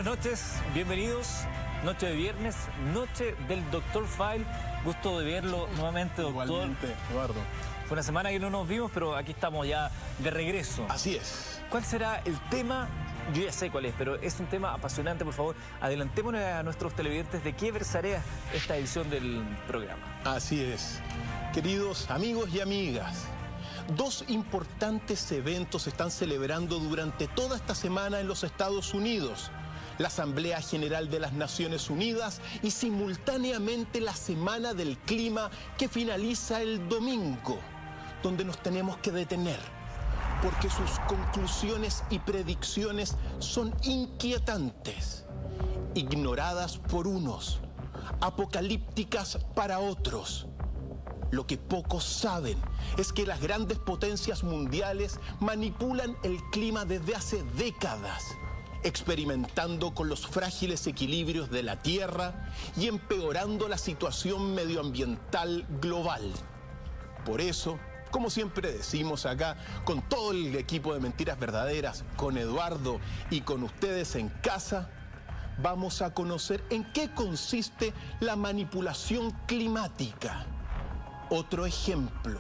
buenas noches, bienvenidos. Noche de viernes, noche del Dr. File. Gusto de verlo nuevamente, doctor. Igualmente, Eduardo. Fue una semana que no nos vimos, pero aquí estamos ya de regreso. Así es. ¿Cuál será el tema? Yo ya sé cuál es, pero es un tema apasionante. Por favor, adelantémonos a nuestros televidentes de qué versará esta edición del programa. Así es. Queridos amigos y amigas, dos importantes eventos se están celebrando durante toda esta semana en los Estados Unidos. La Asamblea General de las Naciones Unidas y simultáneamente la Semana del Clima que finaliza el domingo, donde nos tenemos que detener, porque sus conclusiones y predicciones son inquietantes, ignoradas por unos, apocalípticas para otros. Lo que pocos saben es que las grandes potencias mundiales manipulan el clima desde hace décadas, experimentando con los frágiles equilibrios de la Tierra y empeorando la situación medioambiental global. Por eso, como siempre decimos acá, con todo el equipo de Mentiras Verdaderas, con Eduardo y con ustedes en casa, vamos a conocer en qué consiste la manipulación climática. Otro ejemplo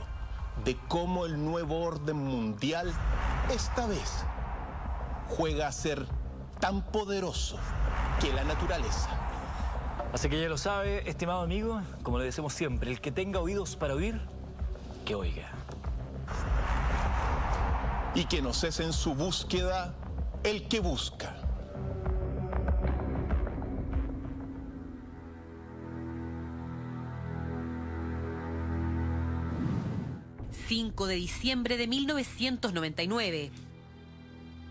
de cómo el nuevo orden mundial, esta vez, juega a ser tan poderoso que la naturaleza. Así que ya lo sabe, estimado amigo, como le decimos siempre, el que tenga oídos para oír, que oiga. Y que no cese en su búsqueda el que busca. ...5 de diciembre de 1999...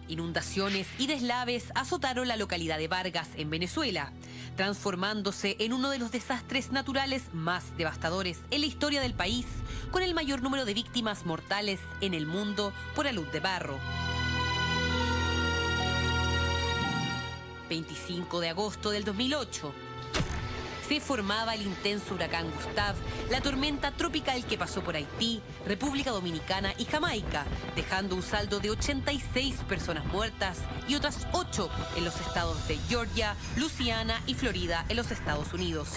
Inundaciones y deslaves azotaron la localidad de Vargas, en Venezuela, transformándose en uno de los desastres naturales más devastadores en la historia del país, con el mayor número de víctimas mortales en el mundo por alud de barro. 25 de agosto del 2008... se formaba el intenso huracán Gustav, la tormenta tropical que pasó por Haití, República Dominicana y Jamaica, dejando un saldo de 86 personas muertas y otras 8 en los estados de Georgia, Luisiana y Florida en los Estados Unidos.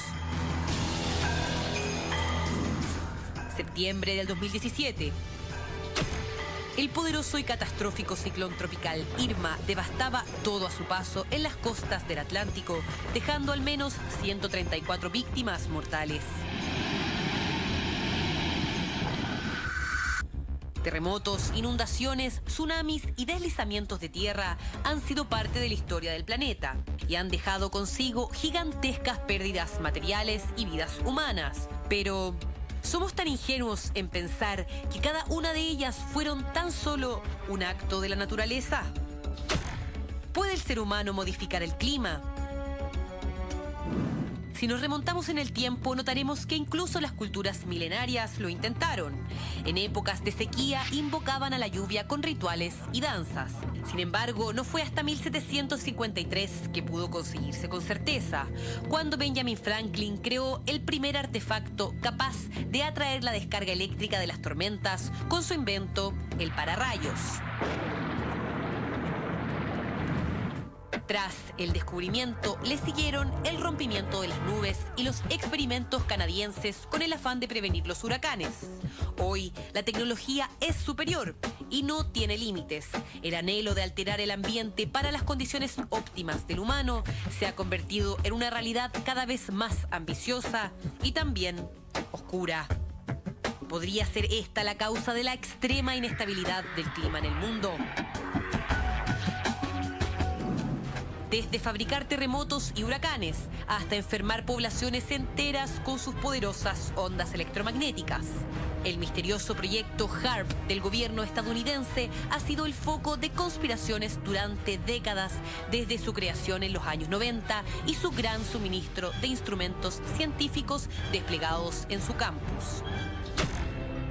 Septiembre del 2017. El poderoso y catastrófico ciclón tropical Irma devastaba todo a su paso en las costas del Atlántico, dejando al menos 134 víctimas mortales. Terremotos, inundaciones, tsunamis y deslizamientos de tierra han sido parte de la historia del planeta y han dejado consigo gigantescas pérdidas materiales y vidas humanas. Pero ¿somos tan ingenuos en pensar que cada una de ellas fueron tan solo un acto de la naturaleza? ¿Puede el ser humano modificar el clima? Si nos remontamos en el tiempo, notaremos que incluso las culturas milenarias lo intentaron. En épocas de sequía invocaban a la lluvia con rituales y danzas. Sin embargo, no fue hasta 1753 que pudo conseguirse con certeza, cuando Benjamin Franklin creó el primer artefacto capaz de atraer la descarga eléctrica de las tormentas con su invento, el pararrayos. Tras el descubrimiento, le siguieron el rompimiento de las nubes y los experimentos canadienses con el afán de prevenir los huracanes. Hoy, la tecnología es superior y no tiene límites. El anhelo de alterar el ambiente para las condiciones óptimas del humano se ha convertido en una realidad cada vez más ambiciosa y también oscura. ¿Podría ser esta la causa de la extrema inestabilidad del clima en el mundo? Desde fabricar terremotos y huracanes hasta enfermar poblaciones enteras con sus poderosas ondas electromagnéticas. El misterioso proyecto HAARP del gobierno estadounidense ha sido el foco de conspiraciones durante décadas, desde su creación en los años 90 y su gran suministro de instrumentos científicos desplegados en su campus.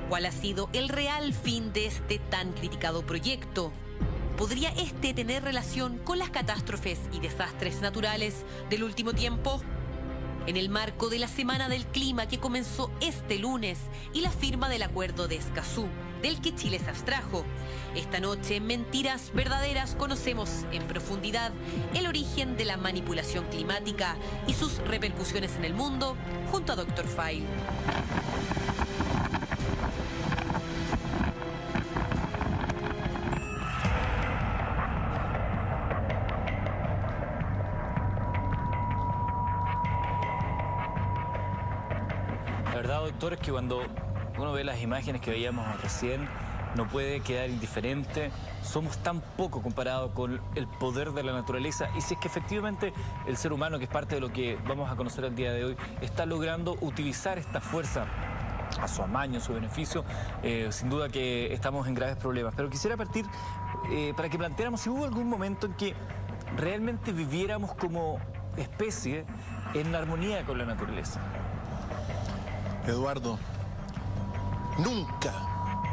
¿Cuál ha sido el real fin de este tan criticado proyecto? ¿Podría este tener relación con las catástrofes y desastres naturales del último tiempo? en el marco de la Semana del Clima que comenzó este lunes y la firma del Acuerdo de Escazú, del que Chile se abstrajo. Esta noche, en Mentiras Verdaderas, conocemos en profundidad el origen de la manipulación climática y sus repercusiones en el mundo, junto a Dr. File. La verdad, doctor, es que cuando uno ve las imágenes que veíamos recién, no puede quedar indiferente. Somos tan poco comparados con el poder de la naturaleza. Y si es que efectivamente el ser humano, que es parte de lo que vamos a conocer el día de hoy, está logrando utilizar esta fuerza a su amaño, a su beneficio, sin duda que estamos en graves problemas. Pero quisiera partir para que planteáramos si hubo algún momento en que realmente viviéramos como especie en armonía con la naturaleza. Eduardo, nunca,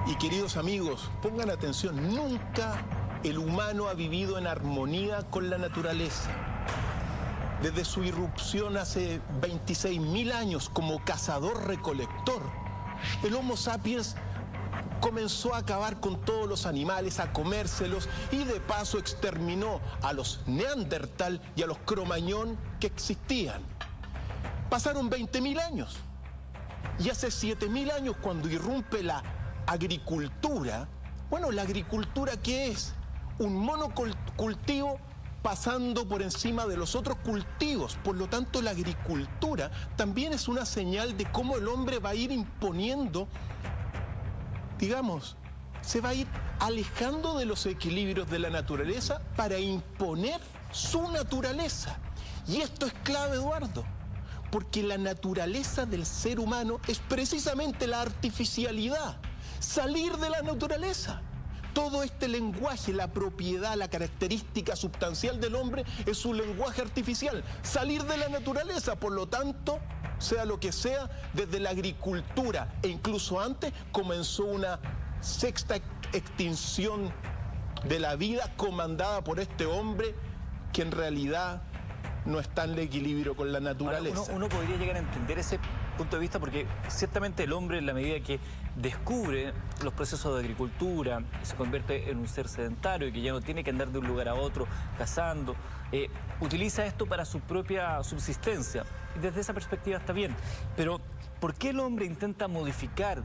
y queridos amigos, pongan atención, nunca el humano ha vivido en armonía con la naturaleza. Desde su irrupción hace 26.000 años como cazador-recolector, el Homo sapiens comenzó a acabar con todos los animales, a comérselos, y de paso exterminó a los neandertal y a los cromañón que existían. Pasaron 20.000 años. Y hace 7.000 años, cuando irrumpe la agricultura, bueno, ¿la agricultura qué es? Un monocultivo pasando por encima de los otros cultivos. Por lo tanto, la agricultura también es una señal de cómo el hombre va a ir imponiendo, digamos, se va a ir alejando de los equilibrios de la naturaleza para imponer su naturaleza. Y esto es clave, Eduardo, porque la naturaleza del ser humano es precisamente la artificialidad, salir de la naturaleza. Todo este lenguaje, la propiedad, la característica sustancial del hombre es su lenguaje artificial, salir de la naturaleza. Por lo tanto, sea lo que sea, desde la agricultura e incluso antes comenzó una sexta extinción de la vida comandada por este hombre que en realidad no está en el equilibrio con la naturaleza. Ahora, uno podría llegar a entender ese punto de vista porque ciertamente el hombre, en la medida que descubre los procesos de agricultura, se convierte en un ser sedentario y que ya no tiene que andar de un lugar a otro cazando, utiliza esto para su propia subsistencia. Y desde esa perspectiva está bien. Pero ¿por qué el hombre intenta modificar,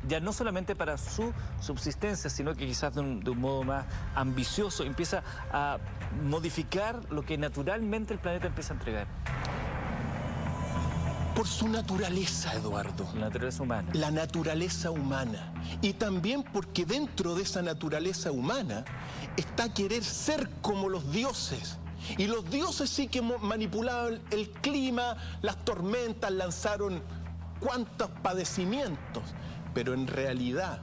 ya no solamente para su subsistencia, sino que quizás de un modo más ambicioso, empieza a modificar lo que naturalmente el planeta empieza a entregar? Por su naturaleza, Eduardo. La naturaleza humana. La naturaleza humana. Y también porque dentro de esa naturaleza humana está querer ser como los dioses. Y los dioses sí que manipulaban el clima, las tormentas, lanzaron cuantos padecimientos. Pero en realidad,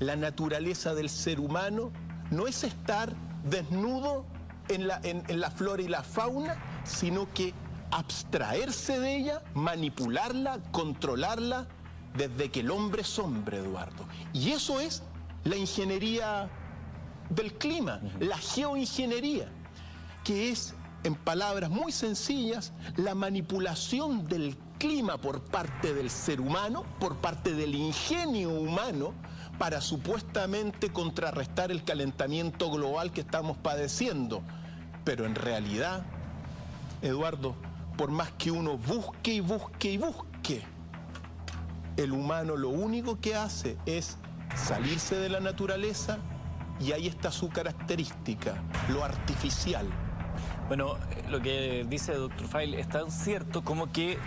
la naturaleza del ser humano no es estar desnudo en la flora y la fauna, sino que abstraerse de ella, manipularla, controlarla, desde que el hombre es hombre, Eduardo. Y eso es la ingeniería del clima, la geoingeniería, que es, en palabras muy sencillas, la manipulación del clima por parte del ser humano, por parte del ingenio humano, para supuestamente contrarrestar el calentamiento global que estamos padeciendo. Pero en realidad, Eduardo, por más que uno busque y busque y busque, el humano lo único que hace es salirse de la naturaleza, y ahí está su característica, lo artificial. Bueno, lo que dice el Dr. File es tan cierto como que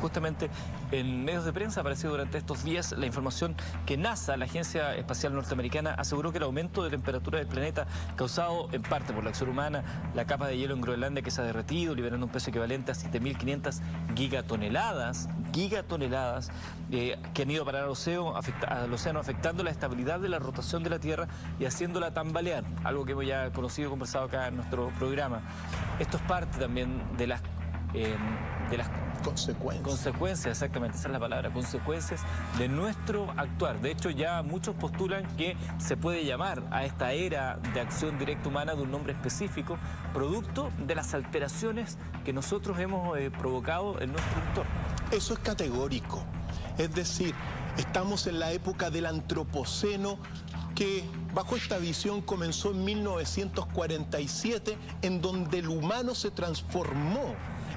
justamente en medios de prensa ha aparecido durante estos días la información que NASA, la Agencia Espacial Norteamericana, aseguró que el aumento de temperatura del planeta, causado en parte por la acción humana, la capa de hielo en Groenlandia que se ha derretido, liberando un peso equivalente a 7.500 gigatoneladas, que han ido a parar al océano, afectando la estabilidad de la rotación de la Tierra y haciéndola tambalear, algo que hemos ya conocido y conversado acá en nuestro programa. Esto es parte también de las consecuencias. Consecuencias, exactamente, esa es la palabra, consecuencias de nuestro actuar. De hecho, ya muchos postulan que se puede llamar a esta era de acción directa humana de un nombre específico, producto de las alteraciones que nosotros hemos provocado en nuestro entorno. Eso es categórico. Es decir, estamos en la época del antropoceno, que bajo esta visión comenzó en 1947, en donde el humano se transformó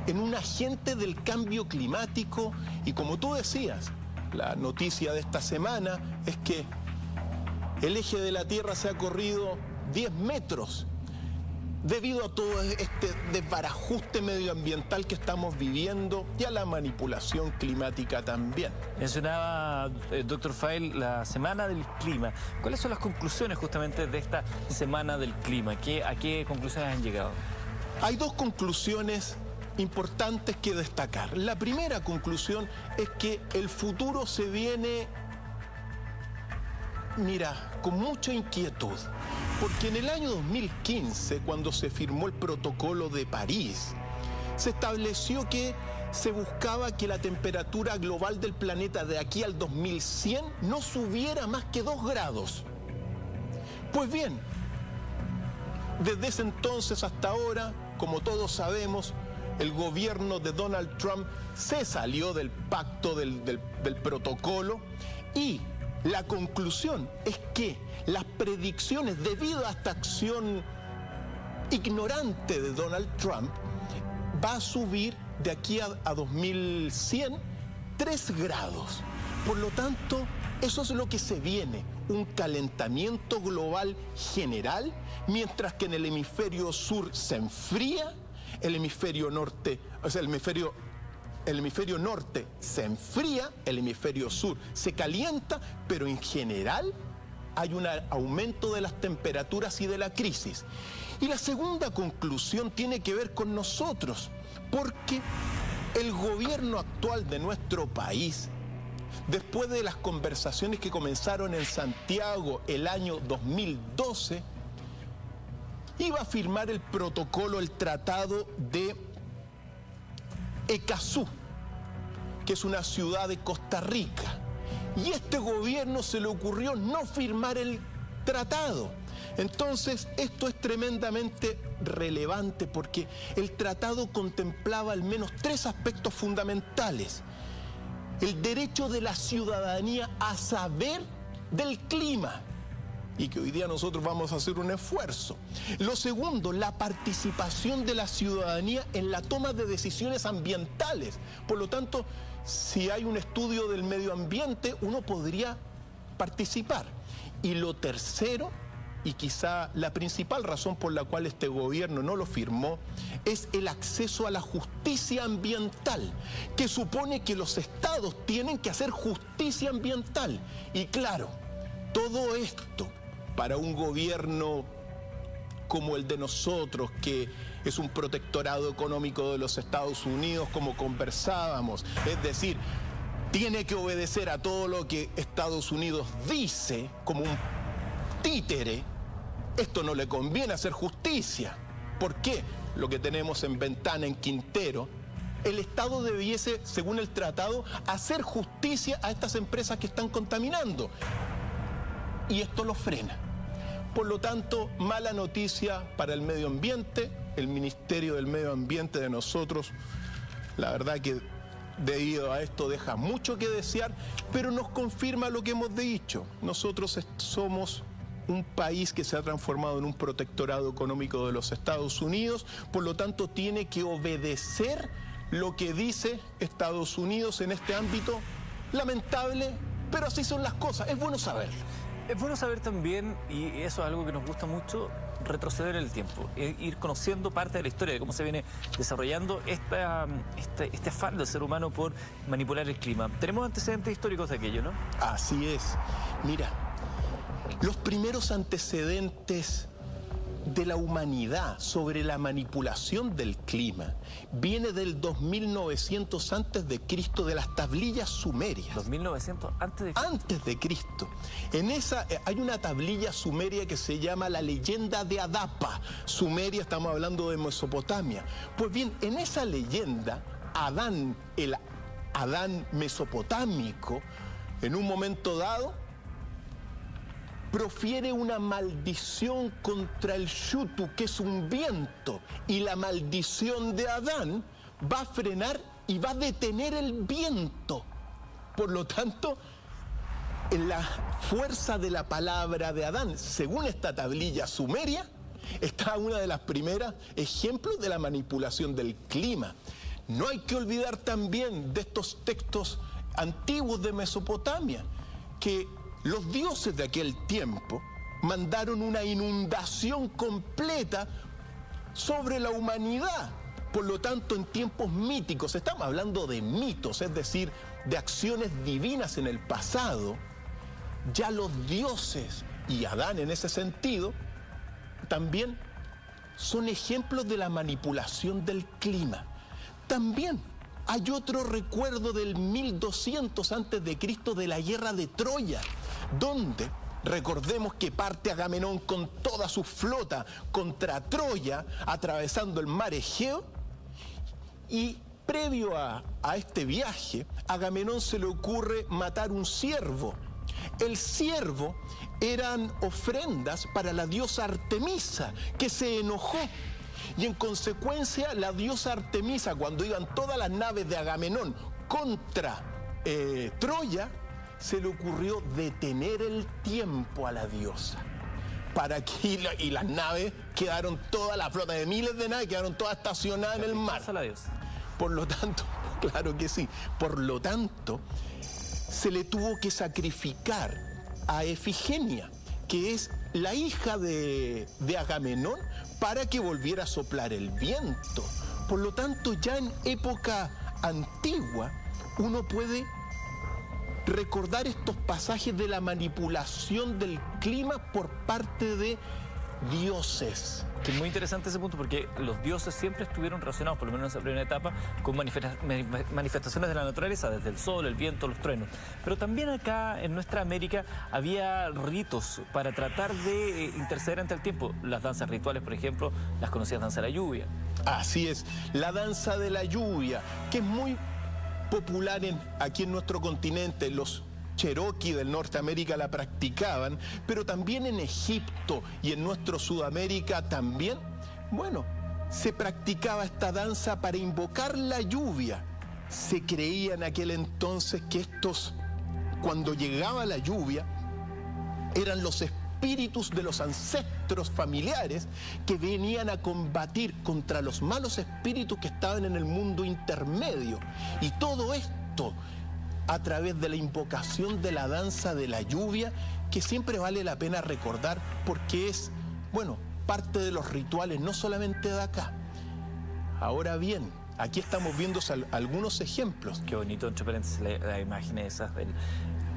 en un agente del cambio climático. Y como tú decías, la noticia de esta semana es que el eje de la Tierra se ha corrido 10 metros debido a todo este desbarajuste medioambiental que estamos viviendo y a la manipulación climática también. Mencionaba, doctor Fael, la Semana del Clima. ¿Cuáles son las conclusiones justamente de esta Semana del Clima? ¿A qué conclusiones han llegado? Hay dos conclusiones importantes que destacar. La primera conclusión es que el futuro se viene, mira, con mucha inquietud. Porque en el año 2015, cuando se firmó el Protocolo de París, se estableció que se buscaba que la temperatura global del planeta de aquí al 2100 no subiera más que 2 grados. Pues bien, desde ese entonces hasta ahora, como todos sabemos, el gobierno de Donald Trump se salió del pacto del protocolo, y la conclusión es que las predicciones, debido a esta acción ignorante de Donald Trump, va a subir de aquí a 2100 3 grados. Por lo tanto, eso es lo que se viene, un calentamiento global general, mientras que en el hemisferio sur se enfría, el hemisferio norte, o sea, el hemisferio norte se enfría, el hemisferio sur se calienta, pero en general hay un aumento de las temperaturas y de la crisis. Y la segunda conclusión tiene que ver con nosotros, porque el gobierno actual de nuestro país, después de las conversaciones que comenzaron en Santiago el año 2012, iba a firmar el protocolo, el tratado de Escazú, que es una ciudad de Costa Rica. Y este gobierno se le ocurrió no firmar el tratado. Entonces, esto es tremendamente relevante porque el tratado contemplaba al menos 3 aspectos fundamentales. El derecho de la ciudadanía a saber del clima, y que hoy día nosotros vamos a hacer un esfuerzo. Lo segundo, la participación de la ciudadanía en la toma de decisiones ambientales. Por lo tanto, si hay un estudio del medio ambiente, uno podría participar. Y lo tercero, y quizá la principal razón por la cual este gobierno no lo firmó, es el acceso a la justicia ambiental, que supone que los estados tienen que hacer justicia ambiental. Y claro, todo esto para un gobierno como el de nosotros, que es un protectorado económico de los Estados Unidos, como conversábamos, es decir, tiene que obedecer a todo lo que Estados Unidos dice como un títere. Esto no le conviene hacer justicia. ¿Por qué? Lo que tenemos en Ventana, en Quintero, el Estado debiese, según el tratado, hacer justicia a estas empresas que están contaminando. Y esto lo frena. Por lo tanto, mala noticia para el medio ambiente. El Ministerio del Medio Ambiente de nosotros, la verdad que debido a esto deja mucho que desear, pero nos confirma lo que hemos dicho. Nosotros somos un país que se ha transformado en un protectorado económico de los Estados Unidos, por lo tanto tiene que obedecer lo que dice Estados Unidos en este ámbito. Lamentable, pero así son las cosas, es bueno saberlo. Es bueno saber también, y eso es algo que nos gusta mucho, retroceder en el tiempo, ir conociendo parte de la historia de cómo se viene desarrollando este afán del ser humano por manipular el clima. Tenemos antecedentes históricos de aquello, ¿no? Así es. Mira, los primeros antecedentes de la humanidad sobre la manipulación del clima viene del 2900 antes de Cristo, de las tablillas sumerias. 2900 antes de Cristo. En esa hay una tablilla sumeria que se llama la leyenda de Adapa. Sumeria, estamos hablando de Mesopotamia. Pues bien, en esa leyenda Adán, el Adán mesopotámico, en un momento dado, profiere una maldición contra el Shutu, que es un viento, y la maldición de Adán va a frenar y va a detener el viento. Por lo tanto, en la fuerza de la palabra de Adán, según esta tablilla sumeria, está una de las primeras ejemplos de la manipulación del clima. No hay que olvidar también de estos textos antiguos de Mesopotamia, que los dioses de aquel tiempo mandaron una inundación completa sobre la humanidad. Por lo tanto, en tiempos míticos, estamos hablando de mitos, es decir, de acciones divinas en el pasado, ya los dioses, y Adán en ese sentido, también son ejemplos de la manipulación del clima. También hay otro recuerdo del 1200 a.C. de la guerra de Troya, donde recordemos que parte Agamenón con toda su flota contra Troya, atravesando el mar Egeo, y previo a este viaje, a Agamenón se le ocurre matar un ciervo. El ciervo eran ofrendas para la diosa Artemisa, que se enojó. Y en consecuencia, la diosa Artemisa, cuando iban todas las naves de Agamenón contra Troya, se le ocurrió detener el tiempo a la diosa. Para que, y las naves quedaron, toda la flota de miles de naves quedaron todas estacionadas en el mar. La diosa. Por lo tanto, claro que sí, por lo tanto, se le tuvo que sacrificar a Efigenia, que es la hija de Agamenón, para que volviera a soplar el viento. Por lo tanto, ya en época antigua, uno puede recordar estos pasajes de la manipulación del clima por parte de dioses. Que es muy interesante ese punto, porque los dioses siempre estuvieron relacionados, por lo menos en esa primera etapa, con manifestaciones de la naturaleza, desde el sol, el viento, los truenos. Pero también acá en nuestra América había ritos para tratar de interceder ante el tiempo. Las danzas rituales, por ejemplo, las conocidas danzas de la lluvia. Así es, la danza de la lluvia, que es muy popular aquí en nuestro continente. Los Cherokee del Norteamérica la practicaban, pero también en Egipto y en nuestro Sudamérica también, bueno, se practicaba esta danza para invocar la lluvia. Se creía en aquel entonces que cuando llegaba la lluvia, eran los espíritus de los ancestros familiares que venían a combatir contra los malos espíritus que estaban en el mundo intermedio. Y todo esto a través de la invocación de la danza de la lluvia, que siempre vale la pena recordar porque es, bueno, parte de los rituales, no solamente de acá. Ahora bien, aquí estamos viendo algunos ejemplos. Qué bonito, entre paréntesis, las imágenes esas del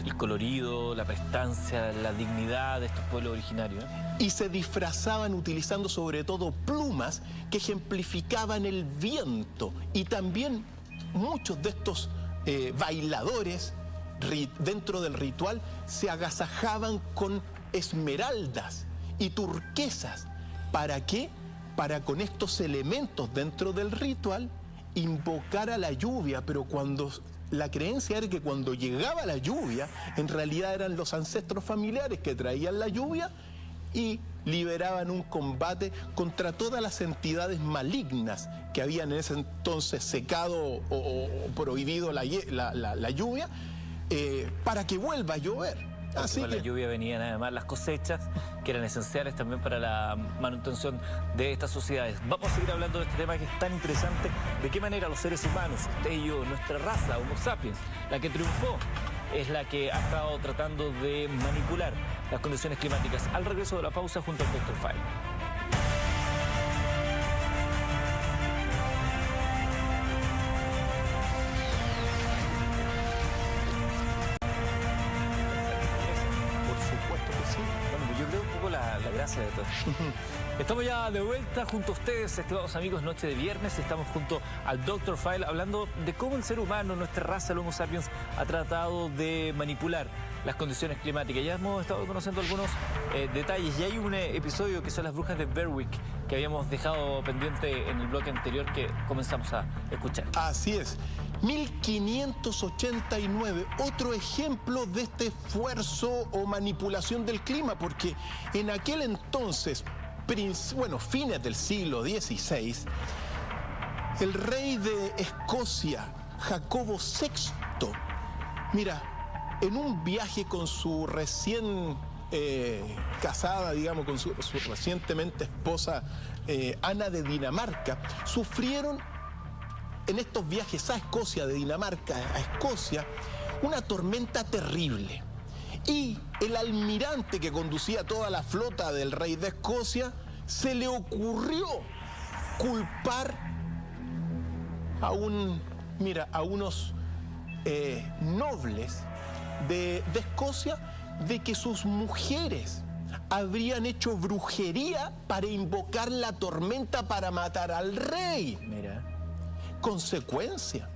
el colorido, la prestancia, la dignidad de estos pueblos originarios. Y se disfrazaban utilizando sobre todo plumas que ejemplificaban el viento. Y también muchos de estos bailadores dentro del ritual se agasajaban con esmeraldas y turquesas. ¿Para qué? Para con estos elementos dentro del ritual invocar a la lluvia, pero la creencia era que cuando llegaba la lluvia, en realidad eran los ancestros familiares que traían la lluvia y liberaban un combate contra todas las entidades malignas que habían en ese entonces secado o prohibido la lluvia para que vuelva a llover. Así con la lluvia venían además las cosechas, que eran esenciales también para la manutención de estas sociedades. Vamos a seguir hablando de este tema que es tan interesante, de qué manera los seres humanos, usted y yo, nuestra raza, Homo sapiens, la que triunfó, es la que ha estado tratando de manipular las condiciones climáticas. Al regreso de la pausa junto al Dr. File. la gracia de todo. Estamos ya de vuelta junto a ustedes, estimados amigos, noche de viernes. Estamos junto al Dr. File hablando de cómo el ser humano, nuestra raza, el Homo sapiens, ha tratado de manipular las condiciones climáticas. Ya hemos estado conociendo algunos detalles y hay un episodio que son las brujas de Berwick que habíamos dejado pendiente en el bloque anterior que comenzamos a escuchar. Así es. 1589, otro ejemplo de este esfuerzo o manipulación del clima, porque en aquel entonces, fines del siglo XVI, el rey de Escocia, Jacobo VI, mira, en un viaje con su recién casada, digamos, con su recientemente esposa Ana de Dinamarca, sufrieron en estos viajes a Escocia, de Dinamarca a Escocia, una tormenta terrible. Y el almirante que conducía toda la flota del rey de Escocia, se le ocurrió culpar a unos nobles de Escocia de que sus mujeres habrían hecho brujería para invocar la tormenta para matar al rey. Mira. Consecuencia,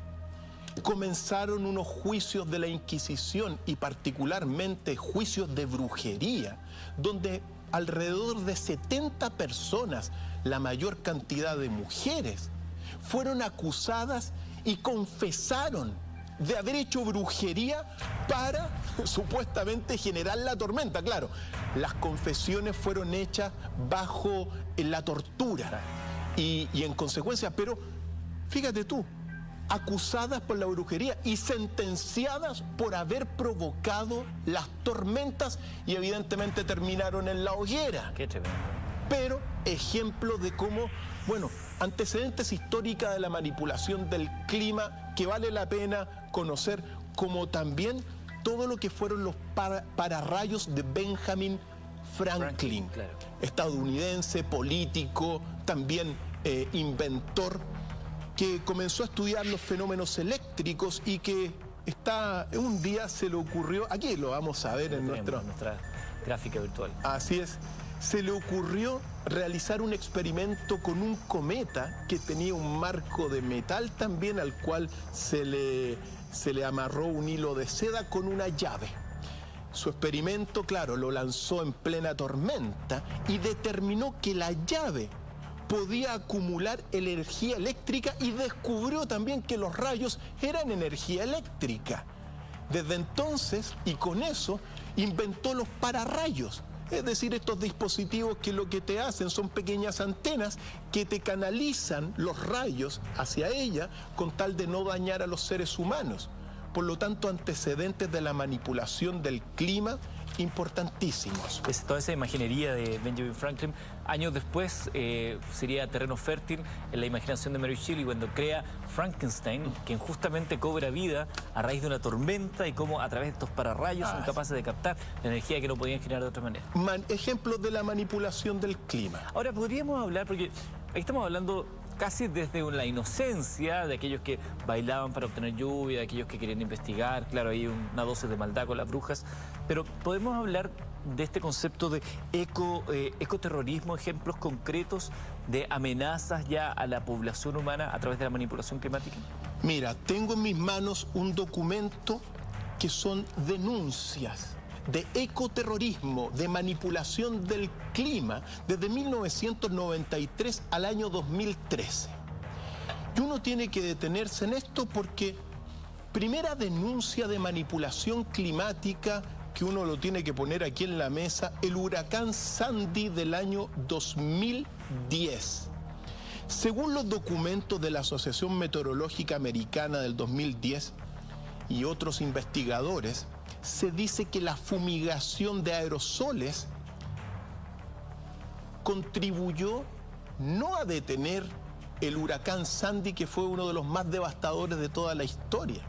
comenzaron unos juicios de la Inquisición y particularmente juicios de brujería, donde alrededor de 70 personas, la mayor cantidad de mujeres, fueron acusadas y confesaron de haber hecho brujería para supuestamente generar la tormenta. Claro, las confesiones fueron hechas bajo la tortura y en consecuencia, pero fíjate tú, acusadas por la brujería y sentenciadas por haber provocado las tormentas y evidentemente terminaron en la hoguera. Qué tremendo. Pero ejemplo de cómo, antecedentes históricos de la manipulación del clima que vale la pena conocer, como también todo lo que fueron los pararrayos de Benjamin Franklin, claro. Estadounidense, político, también inventor, que comenzó a estudiar los fenómenos eléctricos y que un día se le ocurrió, aquí lo vamos a ver en nuestra gráfica virtual. Así es, se le ocurrió realizar un experimento con un cometa que tenía un marco de metal también, al cual se le amarró un hilo de seda con una llave. Su experimento, claro, lo lanzó en plena tormenta y determinó que la llave podía acumular energía eléctrica y descubrió también que los rayos eran energía eléctrica. Desde entonces, y con eso, inventó los pararrayos. Es decir, estos dispositivos que lo que te hacen son pequeñas antenas que te canalizan los rayos hacia ella con tal de no dañar a los seres humanos. Por lo tanto, antecedentes de la manipulación del clima importantísimos. Es toda esa imaginería de Benjamin Franklin, años después sería terreno fértil en la imaginación de Mary Shelley cuando crea Frankenstein, quien justamente cobra vida a raíz de una tormenta y cómo a través de estos pararrayos son capaces de captar la energía que no podían generar de otra manera. Ejemplos de la manipulación del clima. Ahora podríamos hablar, porque aquí estamos hablando casi desde la inocencia de aquellos que bailaban para obtener lluvia, de aquellos que querían investigar, claro, hay una dosis de maldad con las brujas, pero podemos hablar de este concepto de ecoterrorismo, ejemplos concretos de amenazas ya a la población humana a través de la manipulación climática. Mira, tengo en mis manos un documento que son denuncias de ecoterrorismo, de manipulación del clima, desde 1993 al año 2013. Y uno tiene que detenerse en esto porque primera denuncia de manipulación climática que uno lo tiene que poner aquí en la mesa, el huracán Sandy del año 2010. Según los documentos de la Asociación Meteorológica Americana del 2010 y otros investigadores, se dice que la fumigación de aerosoles contribuyó no a detener el huracán Sandy, que fue uno de los más devastadores de toda la historia,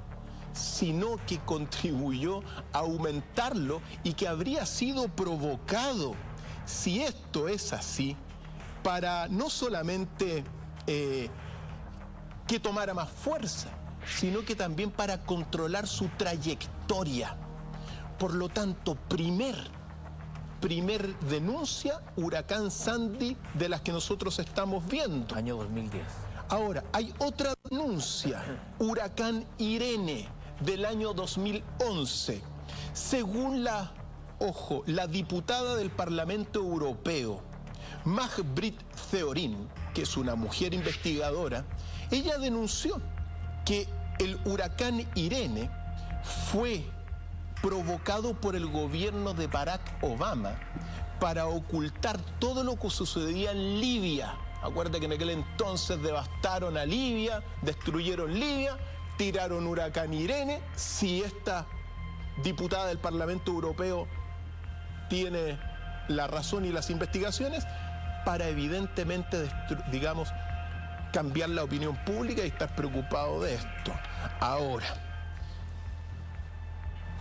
sino que contribuyó a aumentarlo y que habría sido provocado, si esto es así, para no solamente que tomara más fuerza, sino que también para controlar su trayectoria. Por lo tanto, primer denuncia, huracán Sandy, de las que nosotros estamos viendo. Año 2010. Ahora, hay otra denuncia, huracán Irene, del año 2011. Según la diputada del Parlamento Europeo, Maj-Britt Theorin, que es una mujer investigadora, ella denunció que el huracán Irene fue provocado por el gobierno de Barack Obama para ocultar todo lo que sucedía en Libia. Acuérdate que en aquel entonces devastaron a Libia, destruyeron Libia, tiraron huracán Irene. Si esta diputada del Parlamento Europeo tiene la razón y las investigaciones, para evidentemente, digamos, cambiar la opinión pública y estar preocupado de esto. Ahora,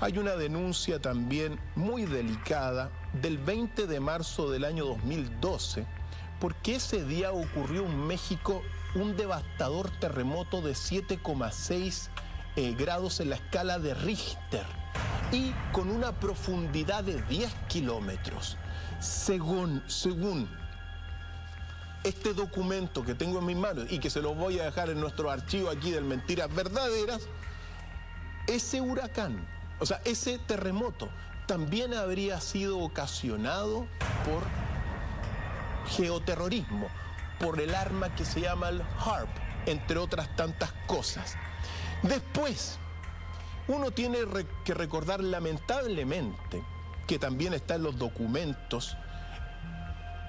hay una denuncia también muy delicada del 20 de marzo del año 2012, porque ese día ocurrió en México un devastador terremoto de 7,6 grados en la escala de Richter y con una profundidad de 10 kilómetros. Según este documento que tengo en mis manos y que se los voy a dejar en nuestro archivo aquí del Mentiras Verdaderas, ese huracán, o sea, ese terremoto también habría sido ocasionado por geoterrorismo, por el arma que se llama el HAARP, entre otras tantas cosas. Después, uno tiene que recordar lamentablemente, que también está en los documentos,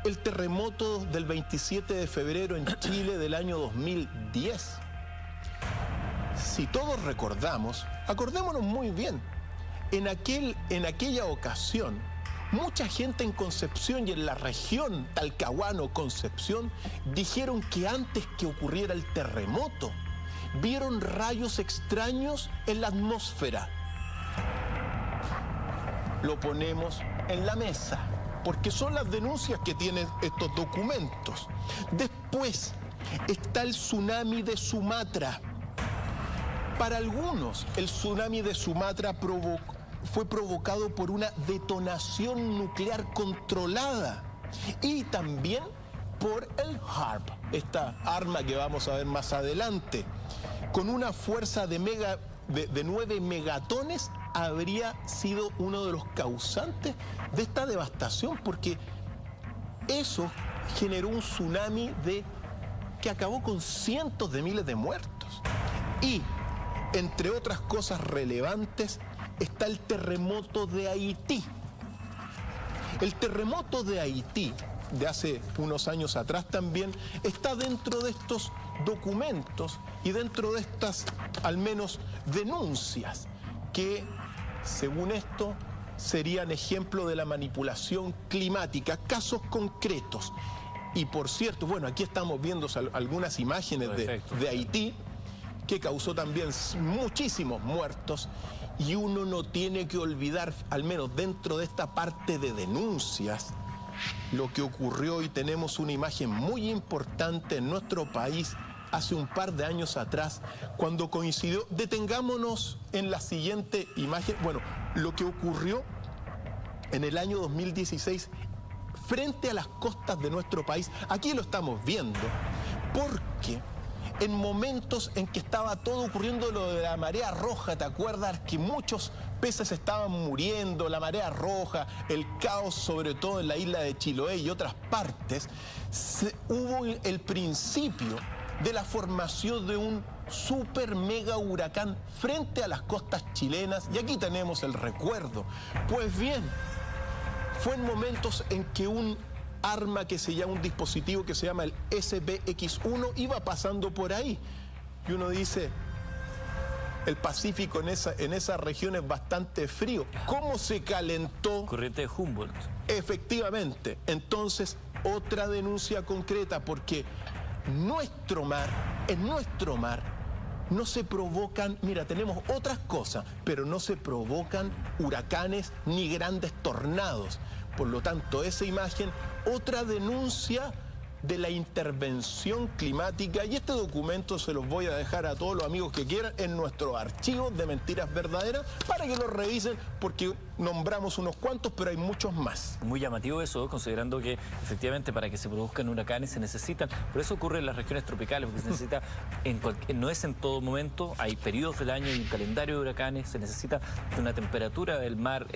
el terremoto del 27 de febrero en Chile del año 2010. Si todos recordamos, acordémonos muy bien, en aquella ocasión, mucha gente en Concepción y en la región Talcahuano-Concepción dijeron que antes que ocurriera el terremoto, vieron rayos extraños en la atmósfera. Lo ponemos en la mesa, porque son las denuncias que tienen estos documentos. Después está el tsunami de Sumatra. Para algunos, el tsunami de Sumatra fue provocado por una detonación nuclear controlada y también por el HAARP, esta arma que vamos a ver más adelante. Con una fuerza de 9 megatones, habría sido uno de los causantes de esta devastación, porque eso generó un tsunami que acabó con cientos de miles de muertos. Y, entre otras cosas relevantes, está el terremoto de Haití. El terremoto de Haití, de hace unos años atrás también, está dentro de estos documentos y dentro de estas, al menos, denuncias que, según esto, serían ejemplo de la manipulación climática, casos concretos. Y por cierto, bueno, aquí estamos viendo algunas imágenes de Haití, que causó también muchísimos muertos, y uno no tiene que olvidar, al menos dentro de esta parte de denuncias, lo que ocurrió, y tenemos una imagen muy importante en nuestro país hace un par de años atrás, cuando coincidió. Detengámonos en la siguiente imagen. Bueno, lo que ocurrió en el año 2016 frente a las costas de nuestro país. Aquí lo estamos viendo, porque en momentos en que estaba todo ocurriendo lo de la marea roja, ¿te acuerdas? Que muchos peces estaban muriendo, la marea roja, el caos sobre todo en la isla de Chiloé y otras partes, hubo el principio de la formación de un super mega huracán frente a las costas chilenas, y aquí tenemos el recuerdo. Pues bien, fue en momentos en que un dispositivo que se llama el SBX-1 iba pasando por ahí, y uno dice, el Pacífico en esa región es bastante frío. ¿Cómo se calentó? Corriente de Humboldt. Efectivamente. Entonces, otra denuncia concreta, porque en nuestro mar no se provocan, mira, tenemos otras cosas, pero no se provocan huracanes ni grandes tornados. Por lo tanto, esa imagen, otra denuncia de la intervención climática, y este documento se los voy a dejar a todos los amigos que quieran en nuestro archivo de Mentiras Verdaderas para que lo revisen, porque nombramos unos cuantos, pero hay muchos más. Muy llamativo eso, considerando que efectivamente para que se produzcan huracanes se necesitan, por eso ocurre en las regiones tropicales, porque se necesita, no es en todo momento, hay periodos del año y un calendario de huracanes, se necesita de una temperatura del mar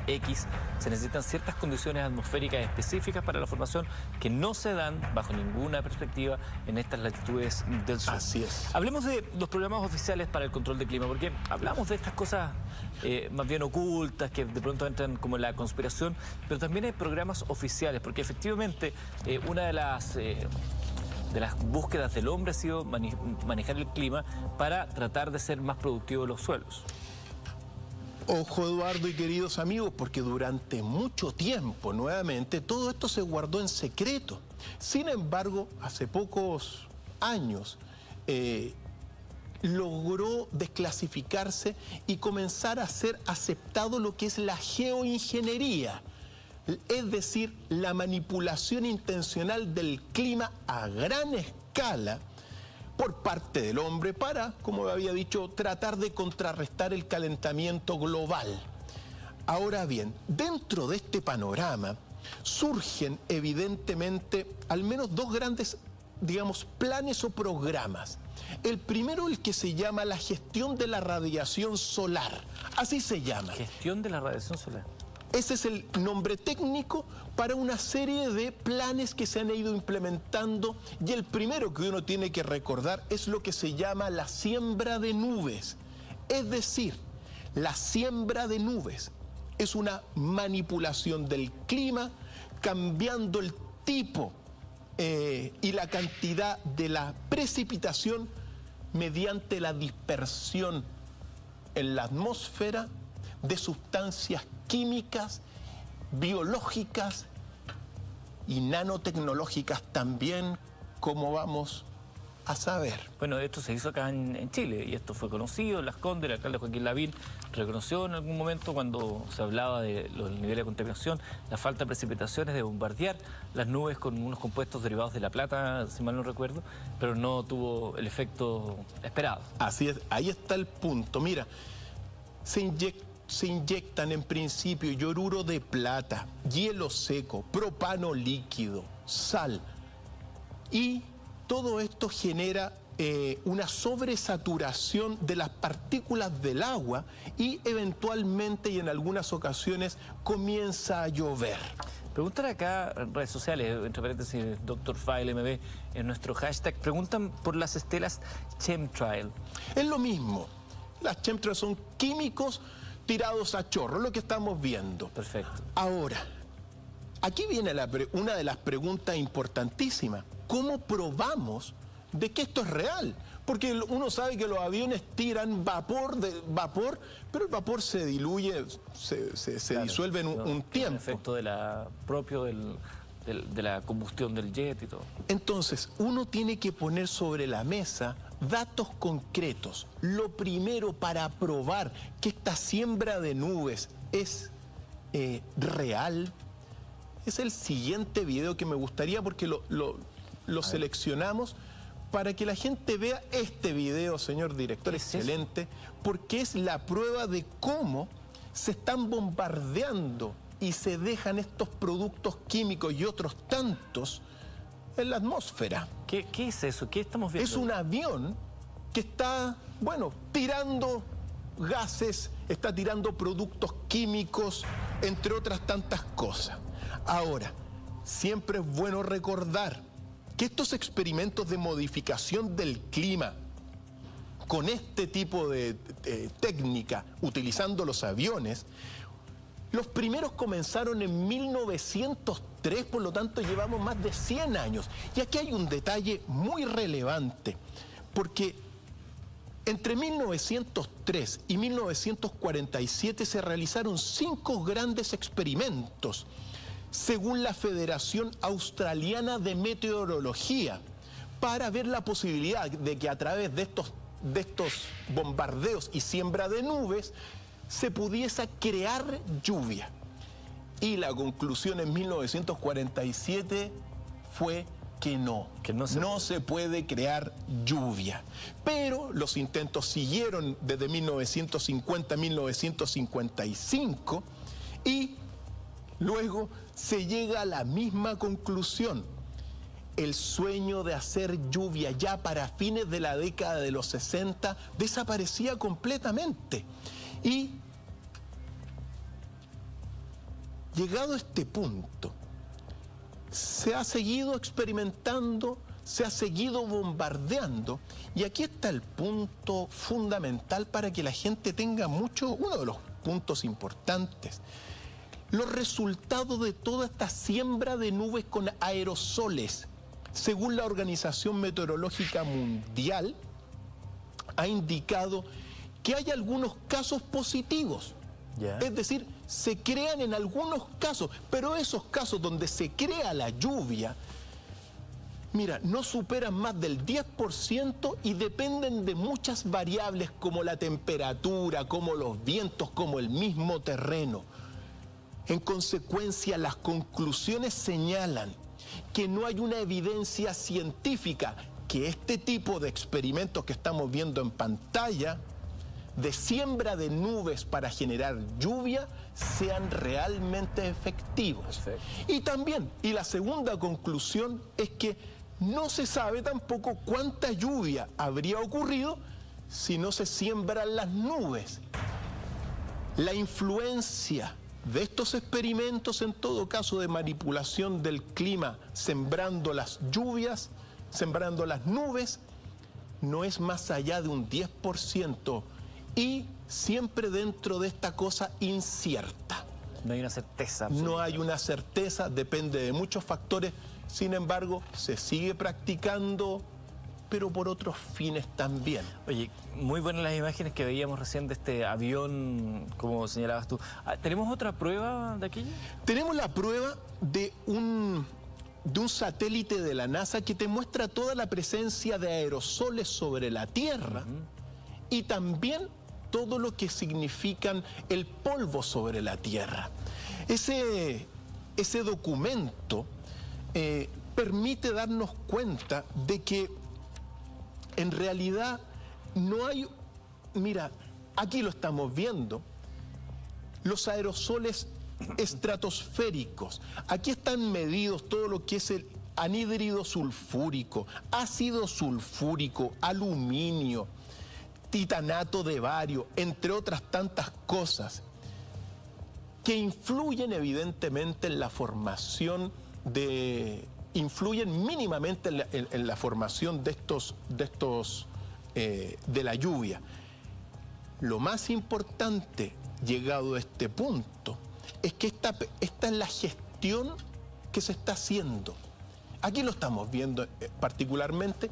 X, se necesitan ciertas condiciones atmosféricas específicas para la formación que no se dan bajo ninguna perspectiva en estas latitudes del sur. Así es. Hablemos de los programas oficiales para el control del clima, porque hablamos de estas cosas más bien ocultas, que de pronto entran como en la conspiración, pero también hay programas oficiales, porque efectivamente una de las búsquedas del hombre ha sido manejar el clima para tratar de ser más productivos los suelos. Ojo, Eduardo y queridos amigos, porque durante mucho tiempo, nuevamente, todo esto se guardó en secreto. Sin embargo, hace pocos años logró desclasificarse y comenzar a ser aceptado lo que es la geoingeniería, es decir, la manipulación intencional del clima a gran escala por parte del hombre para, como había dicho, tratar de contrarrestar el calentamiento global. Ahora bien, dentro de este panorama surgen evidentemente al menos dos grandes, digamos, planes o programas. El primero, el que se llama la gestión de la radiación solar, así se llama. Gestión de la radiación solar. Ese es el nombre técnico para una serie de planes que se han ido implementando, y el primero que uno tiene que recordar es lo que se llama la siembra de nubes. Es decir, la siembra de nubes es una manipulación del clima, cambiando el tipo y la cantidad de la precipitación mediante la dispersión en la atmósfera de sustancias químicas, biológicas y nanotecnológicas también, como vamos a saber. Bueno, esto se hizo acá en Chile y esto fue conocido en Las Condes. El alcalde Joaquín Lavín reconoció en algún momento, cuando se hablaba de los niveles de contaminación, la falta de precipitaciones, de bombardear las nubes con unos compuestos derivados de la plata, si mal no recuerdo, pero no tuvo el efecto esperado. Así es, ahí está el punto. Mira, se inyectan en principio iodouro de plata, hielo seco, propano líquido, sal, y todo esto genera una sobresaturación de las partículas del agua y eventualmente y en algunas ocasiones comienza a llover. Preguntan acá en redes sociales, entre paréntesis, Dr. File MB, en nuestro hashtag, preguntan por las estelas chemtrail. Es lo mismo, las chemtrails son químicos tirados a chorro, lo que estamos viendo. Perfecto. Ahora, aquí viene una de las preguntas importantísimas. ¿Cómo probamos de que esto es real? Porque uno sabe que los aviones tiran vapor, pero el vapor se diluye, se disuelve en un tiempo. El efecto propio de la combustión del jet y todo. Entonces, uno tiene que poner sobre la mesa datos concretos. Lo primero, para probar que esta siembra de nubes es real, es el siguiente video que me gustaría, porque lo seleccionamos para que la gente vea este video, señor director, excelente, porque es la prueba de cómo se están bombardeando y se dejan estos productos químicos y otros tantos en la atmósfera. ¿Qué es eso? ¿Qué estamos viendo? Es un avión que está, bueno, tirando gases, está tirando productos químicos, entre otras tantas cosas. Ahora, siempre es bueno recordar que estos experimentos de modificación del clima con este tipo de técnica, utilizando los aviones, los primeros comenzaron en 1903, por lo tanto llevamos más de 100 años. Y aquí hay un detalle muy relevante, porque entre 1903 y 1947 se realizaron 5 grandes experimentos, según la Federación Australiana de Meteorología, para ver la posibilidad de que a través de estos bombardeos y siembra de nubes se pudiese crear lluvia. Y la conclusión en 1947 fue que no se puede crear lluvia. Pero los intentos siguieron desde 1950 a 1955 y luego se llega a la misma conclusión. El sueño de hacer lluvia ya para fines de la década de los 60 desaparecía completamente. Y llegado a este punto, se ha seguido experimentando, se ha seguido bombardeando, y aquí está el punto fundamental para que la gente tenga uno de los puntos importantes. Los resultados de toda esta siembra de nubes con aerosoles, según la Organización Meteorológica Mundial, ha indicado que hay algunos casos positivos. Es decir, se crean en algunos casos, pero esos casos donde se crea la lluvia, mira, no superan más del 10% y dependen de muchas variables como la temperatura, como los vientos, como el mismo terreno. En consecuencia, las conclusiones señalan que no hay una evidencia científica que este tipo de experimentos que estamos viendo en pantalla de siembra de nubes para generar lluvia sean realmente efectivos. Perfecto. Y también, la segunda conclusión es que no se sabe tampoco cuánta lluvia habría ocurrido si no se siembran las nubes. La influencia de estos experimentos, en todo caso, de manipulación del clima, sembrando las lluvias, sembrando las nubes, no es más allá de un 10%. Y siempre dentro de esta cosa incierta. No hay una certeza absoluta. No hay una certeza, depende de muchos factores. Sin embargo, se sigue practicando, pero por otros fines también. Oye, muy buenas las imágenes que veíamos recién de este avión, como señalabas tú. ¿Tenemos otra prueba de aquello? Tenemos la prueba de un satélite de la NASA que te muestra toda la presencia de aerosoles sobre la Tierra y también todo lo que significan el polvo sobre la Tierra. Ese documento permite darnos cuenta de que en realidad no hay... Mira, aquí lo estamos viendo, los aerosoles estratosféricos. Aquí están medidos todo lo que es el anhídrido sulfúrico, ácido sulfúrico, aluminio, titanato de bario, entre otras tantas cosas que influyen evidentemente en la formación influyen mínimamente en la formación de la lluvia. Lo más importante, llegado a este punto, es que esta es la gestión que se está haciendo. Aquí lo estamos viendo particularmente.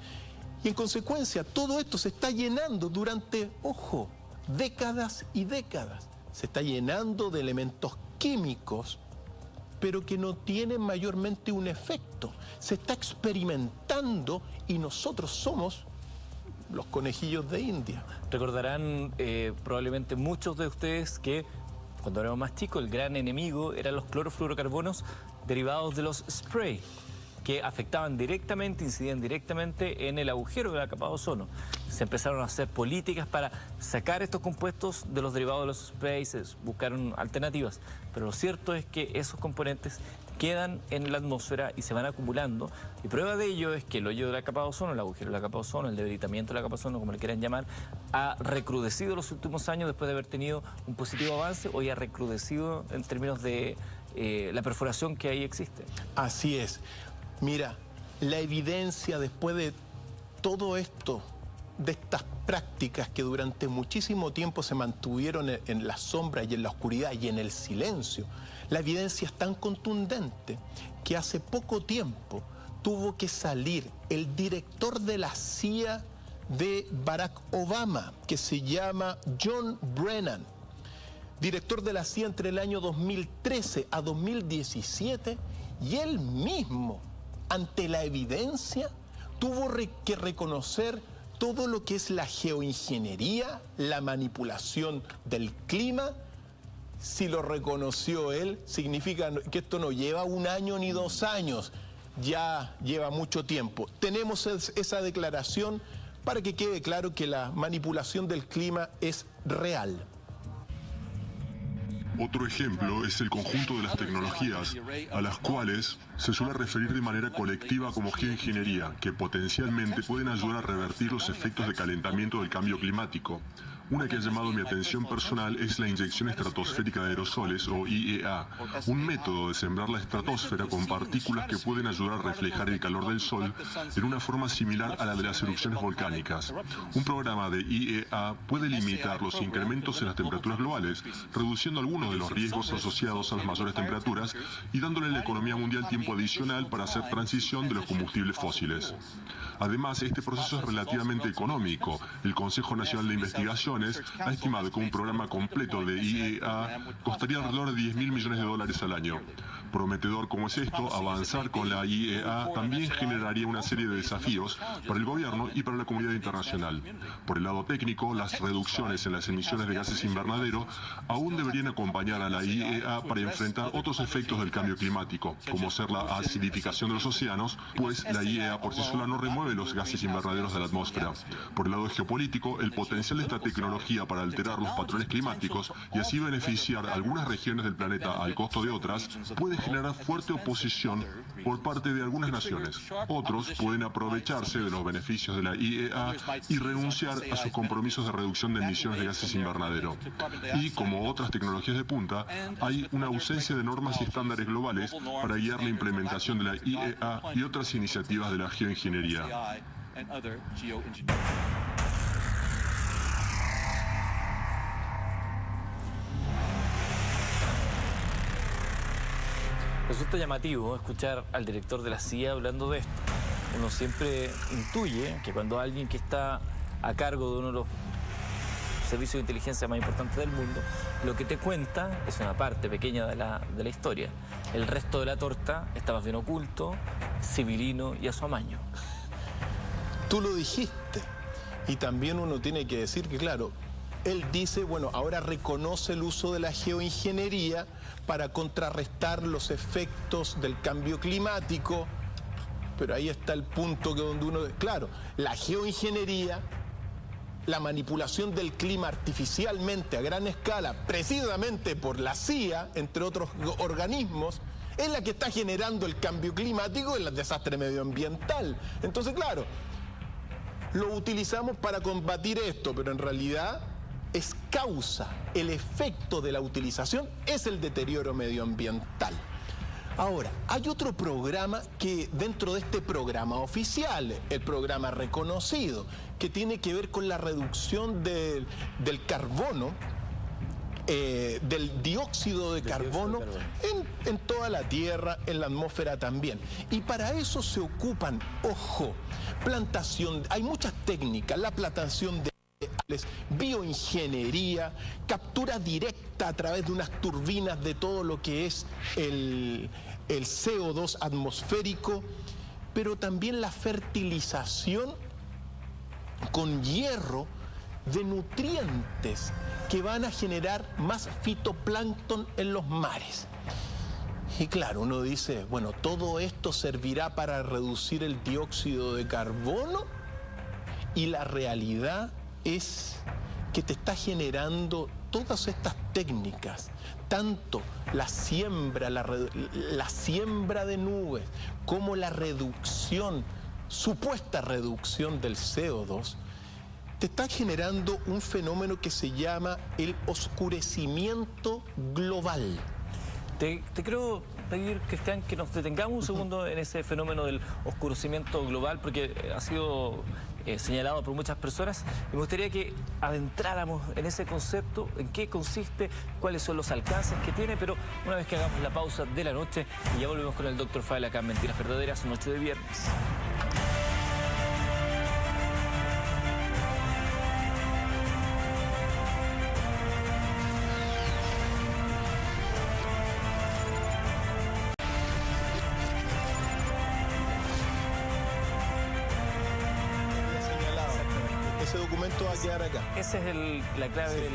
Y en consecuencia, todo esto se está llenando durante, ojo, décadas y décadas. Se está llenando de elementos químicos, pero que no tienen mayormente un efecto. Se está experimentando y nosotros somos los conejillos de India. Recordarán probablemente muchos de ustedes que cuando éramos más chicos el gran enemigo eran los clorofluorocarbonos derivados de los spray, que afectaban directamente, incidían directamente en el agujero de la capa de ozono. Se empezaron a hacer políticas para sacar estos compuestos de los derivados de los sprays, buscaron alternativas, pero lo cierto es que esos componentes quedan en la atmósfera y se van acumulando, y prueba de ello es que el hoyo de la capa de ozono, el agujero de la capa de ozono, el debilitamiento de la capa de ozono, como le quieran llamar, ha recrudecido los últimos años después de haber tenido un positivo avance. Hoy ha recrudecido en términos de la perforación que ahí existe. Así es. Mira, la evidencia después de todo esto, de estas prácticas que durante muchísimo tiempo se mantuvieron en la sombra y en la oscuridad y en el silencio, la evidencia es tan contundente que hace poco tiempo tuvo que salir el director de la CIA de Barack Obama, que se llama John Brennan, director de la CIA entre el año 2013 a 2017, y él mismo, ante la evidencia, tuvo que reconocer todo lo que es la geoingeniería, la manipulación del clima. Si lo reconoció él, significa que esto no lleva 1 año ni 2 años. ya lleva mucho tiempo. Tenemos esa declaración para que quede claro que la manipulación del clima es real. Otro ejemplo es el conjunto de las tecnologías a las cuales se suele referir de manera colectiva como geoingeniería, que potencialmente pueden ayudar a revertir los efectos de calentamiento del cambio climático. Una que ha llamado mi atención personal es la inyección estratosférica de aerosoles, o IEA, un método de sembrar la estratosfera con partículas que pueden ayudar a reflejar el calor del Sol en una forma similar a la de las erupciones volcánicas. Un programa de IEA puede limitar los incrementos en las temperaturas globales, reduciendo algunos de los riesgos asociados a las mayores temperaturas y dándole a la economía mundial tiempo adicional para hacer transición de los combustibles fósiles. Además, este proceso es relativamente económico. El Consejo Nacional de Investigaciones ha estimado que un programa completo de IEA costaría alrededor de $10.000 millones al año. Prometedor como es esto, avanzar con la IEA también generaría una serie de desafíos para el gobierno y para la comunidad internacional. Por el lado técnico, las reducciones en las emisiones de gases invernadero aún deberían acompañar a la IEA para enfrentar otros efectos del cambio climático, como ser la acidificación de los océanos, pues la IEA por sí sola no remueve los gases invernaderos de la atmósfera. Por el lado geopolítico, el potencial de esta tecnología para alterar los patrones climáticos y así beneficiar a algunas regiones del planeta al costo de otras, puede generar fuerte oposición por parte de algunas naciones. Otros pueden aprovecharse de los beneficios de la IEA y renunciar a sus compromisos de reducción de emisiones de gases invernadero. Y, como otras tecnologías de punta, hay una ausencia de normas y estándares globales para guiar la implementación de la IEA y otras iniciativas de la geoingeniería. Resulta llamativo escuchar al director de la CIA hablando de esto. Uno siempre intuye que cuando alguien que está a cargo de uno de los servicios de inteligencia más importantes del mundo, lo que te cuenta es una parte pequeña de la historia. El resto de la torta está más bien oculto, civilino y a su amaño. Tú lo dijiste. Y también uno tiene que decir que, claro, él dice, bueno, ahora reconoce el uso de la geoingeniería para contrarrestar los efectos del cambio climático, pero ahí está el punto que donde uno... Claro, la geoingeniería, la manipulación del clima artificialmente a gran escala, precisamente por la CIA, entre otros organismos, es la que está generando el cambio climático y el desastre medioambiental. Entonces, claro, lo utilizamos para combatir esto, pero en realidad es causa, el efecto de la utilización es el deterioro medioambiental. Ahora, hay otro programa que dentro de este programa oficial, el programa reconocido, que tiene que ver con la reducción del carbono, del dióxido de carbono en toda la Tierra, en la atmósfera también. Y para eso se ocupan, ojo, plantación, hay muchas técnicas, la plantación de bioingeniería, captura directa a través de unas turbinas de todo lo que es el CO2 atmosférico, pero también la fertilización con hierro de nutrientes que van a generar más fitoplancton en los mares. Y claro, uno dice, bueno, ¿todo esto servirá para reducir el dióxido de carbono? Y la realidad es que te está generando todas estas técnicas, tanto la siembra de nubes, como la reducción, supuesta reducción del CO2, te está generando un fenómeno que se llama el oscurecimiento global. Te quiero pedir, Cristian, que nos detengamos un segundo en ese fenómeno del oscurecimiento global, porque ha sido señalado por muchas personas. Me gustaría que adentráramos en ese concepto, en qué consiste, cuáles son los alcances que tiene, pero una vez que hagamos la pausa de la noche, y ya volvemos con el Dr. File acá en Mentiras Verdaderas, noche de viernes. Ese documento va a quedar acá. Esa es la clave del...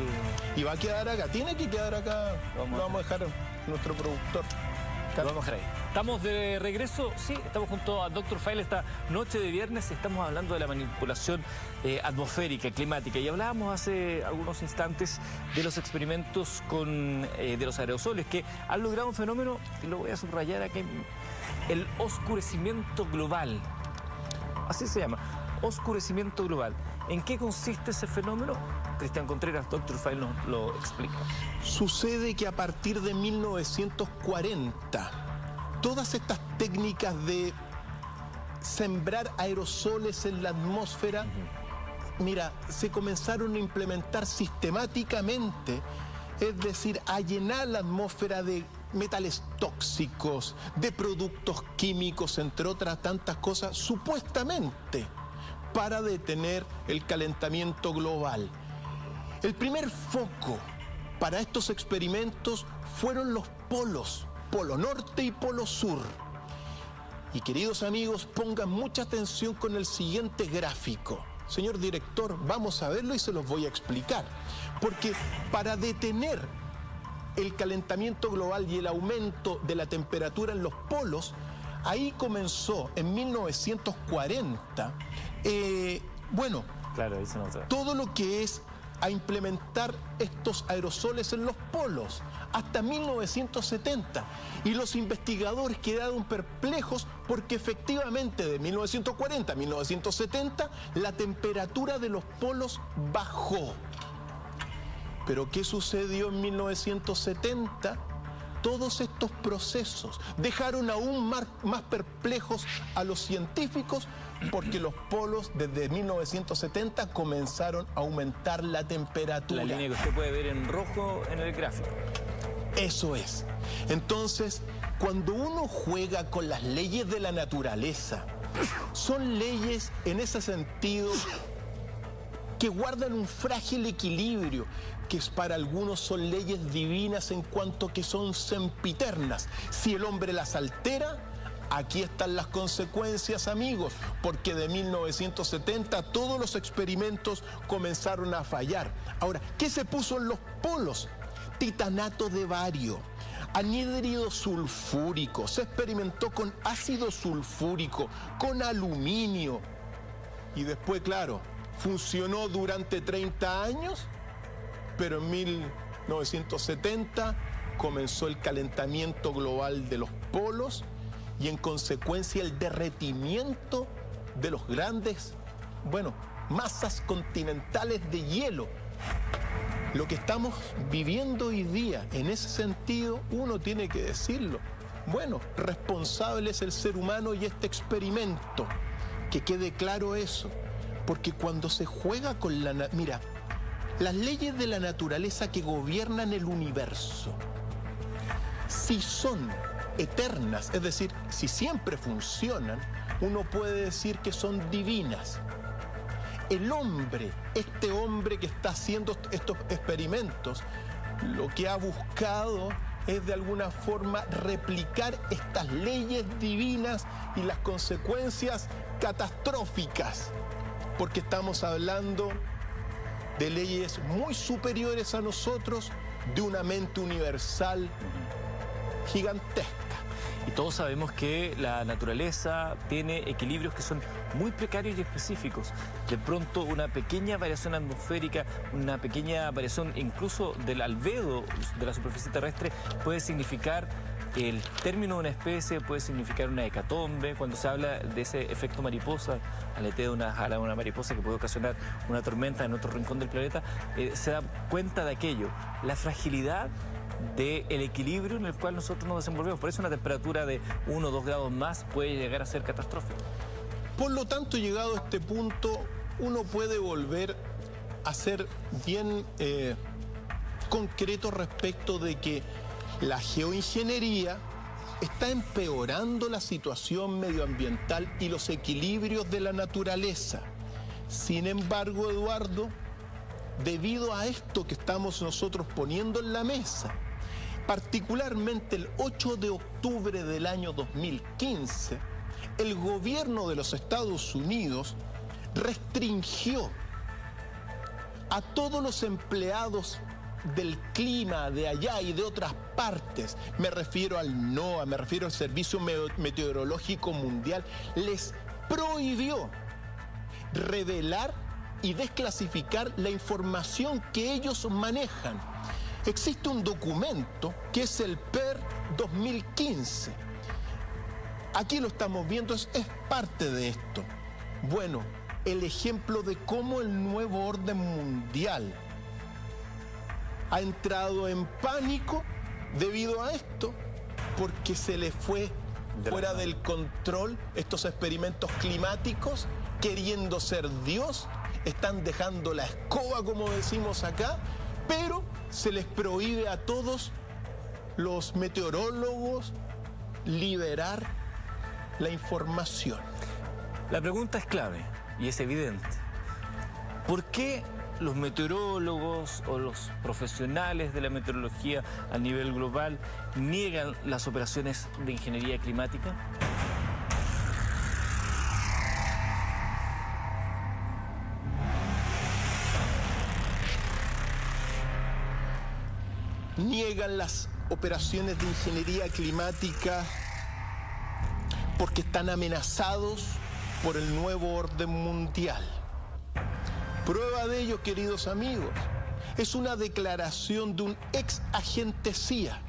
Y va a quedar acá, tiene que quedar acá. Lo vamos a dejar a nuestro productor. Vamos, Jara. Estamos de regreso, sí, estamos junto a Dr. File esta noche de viernes. Estamos hablando de la manipulación atmosférica, climática, y hablábamos hace algunos instantes de los experimentos de los aerosoles que han logrado un fenómeno, y lo voy a subrayar aquí, el oscurecimiento global. Así se llama, oscurecimiento global. ¿En qué consiste ese fenómeno? Cristian Contreras, Dr. File, nos lo explica. Sucede que a partir de 1940, todas estas técnicas de sembrar aerosoles en la atmósfera, mira, se comenzaron a implementar sistemáticamente, es decir, a llenar la atmósfera de metales tóxicos, de productos químicos, entre otras tantas cosas, supuestamente para detener el calentamiento global. El primer foco para estos experimentos fueron los polos, Polo Norte y Polo Sur. Y queridos amigos, pongan mucha atención con el siguiente gráfico. Señor director, vamos a verlo y se los voy a explicar. Porque para detener el calentamiento global y el aumento de la temperatura en los polos, ahí comenzó en 1940, claro, ahí se nota. todo lo que es a implementar estos aerosoles en los polos hasta 1970, y los investigadores quedaron perplejos porque efectivamente de 1940 a 1970 la temperatura de los polos bajó. Pero ¿qué sucedió en 1970? Todos estos procesos dejaron aún más perplejos a los científicos, porque los polos desde 1970 comenzaron a aumentar la temperatura. La línea que usted puede ver en rojo en el gráfico. Eso es. Entonces, cuando uno juega con las leyes de la naturaleza, son leyes en ese sentido que guardan un frágil equilibrio, que para algunos son leyes divinas en cuanto que son sempiternas. Si el hombre las altera, aquí están las consecuencias, amigos, porque de 1970 todos los experimentos comenzaron a fallar. Ahora, ¿qué se puso en los polos? Titanato de bario, anhídrido sulfúrico, se experimentó con ácido sulfúrico, con aluminio, y después, claro, funcionó durante 30 años, pero en 1970 comenzó el calentamiento global de los polos y en consecuencia el derretimiento de los grandes, masas continentales de hielo. Lo que estamos viviendo hoy día, en ese sentido, uno tiene que decirlo. Responsable es el ser humano y este experimento. Que quede claro eso. Porque cuando se juega con mira, las leyes de la naturaleza que gobiernan el universo, si son eternas, es decir, si siempre funcionan, uno puede decir que son divinas. El hombre, este hombre que está haciendo estos experimentos, lo que ha buscado es de alguna forma replicar estas leyes divinas y las consecuencias catastróficas, porque estamos hablando de leyes muy superiores a nosotros, de una mente universal gigantesca. Y todos sabemos que la naturaleza tiene equilibrios que son muy precarios y específicos. De pronto una pequeña variación atmosférica, una pequeña variación incluso del albedo de la superficie terrestre puede significar el término de una especie, puede significar una hecatombe. Cuando se habla de ese efecto mariposa, aleteo de una mariposa que puede ocasionar una tormenta en otro rincón del planeta, se da cuenta de aquello, la fragilidad del equilibrio en el cual nosotros nos desenvolvemos. Por eso una temperatura de 1 o 2 grados más puede llegar a ser catastrófica. Por lo tanto, llegado a este punto, uno puede volver a ser bien concreto respecto de que la geoingeniería está empeorando la situación medioambiental y los equilibrios de la naturaleza. Sin embargo, Eduardo, debido a esto que estamos nosotros poniendo en la mesa, particularmente el 8 de octubre del año 2015, el gobierno de los Estados Unidos restringió a todos los empleados del clima de allá y de otras partes, me refiero al NOAA, me refiero al Servicio Meteorológico Mundial, les prohibió revelar y desclasificar la información que ellos manejan. Existe un documento que es el PER 2015. Aquí lo estamos viendo, es parte de esto. Bueno, el ejemplo de cómo el nuevo orden mundial ha entrado en pánico debido a esto, porque se le fue fuera del control estos experimentos climáticos, queriendo ser Dios, están dejando la escoba, como decimos acá, pero se les prohíbe a todos los meteorólogos liberar la información. La pregunta es clave y es evidente. ¿Por qué los meteorólogos o los profesionales de la meteorología a nivel global niegan las operaciones de ingeniería climática? Niegan las operaciones de ingeniería climática porque están amenazados por el nuevo orden mundial. Prueba de ello, queridos amigos, es una declaración de un ex agente CIA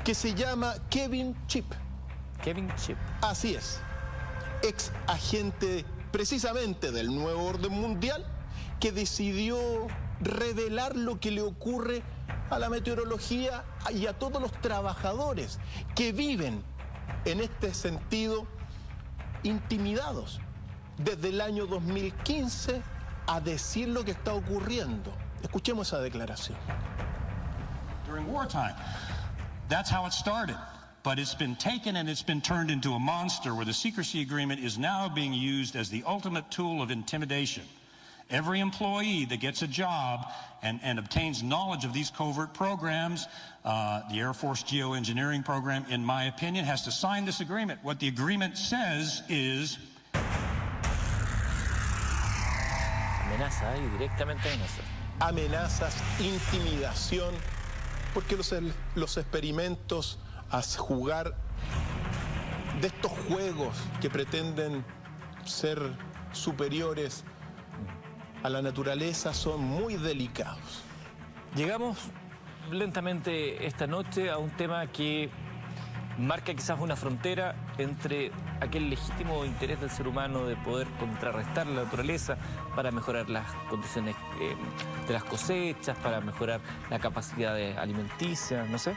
que se llama Kevin Chip. Kevin Chip. Así es, ex agente precisamente del nuevo orden mundial, que decidió revelar lo que le ocurre a la meteorología y a todos los trabajadores que viven en este sentido intimidados desde el año 2015 a decir lo que está ocurriendo. Escuchemos esa declaración. During wartime, that's how it started. But it's been taken and it's been turned into a monster where the secrecy agreement is now being used as the ultimate tool of intimidation. Every employee that gets a job and obtains knowledge of these covert programs, the Air Force Geoengineering Program, in my opinion, has to sign this agreement. What the agreement says is... Amenaza, y directamente amenaza. Amenazas, intimidación, porque los experimentos a jugar de estos juegos que pretenden ser superiores a la naturaleza son muy delicados. Llegamos lentamente esta noche a un tema que marca quizás una frontera entre aquel legítimo interés del ser humano de poder contrarrestar la naturaleza para mejorar las condiciones de las cosechas, para mejorar la capacidad alimenticia, no sé,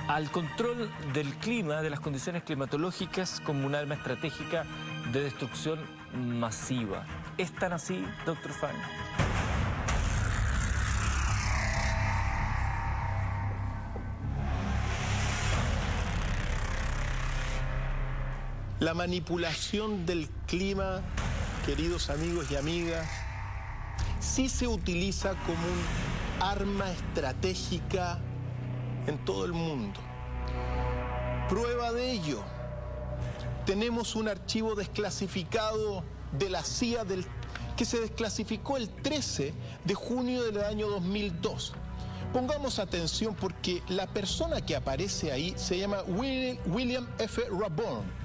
al control del clima, de las condiciones climatológicas como un arma estratégica de destrucción masiva. ¿Es tan así, Dr. Fine? La manipulación del clima, queridos amigos y amigas, sí se utiliza como un arma estratégica en todo el mundo. Prueba de ello, tenemos un archivo desclasificado de la CIA que se desclasificó el 13 de junio del año 2002. Pongamos atención porque la persona que aparece ahí se llama William F. Raborn,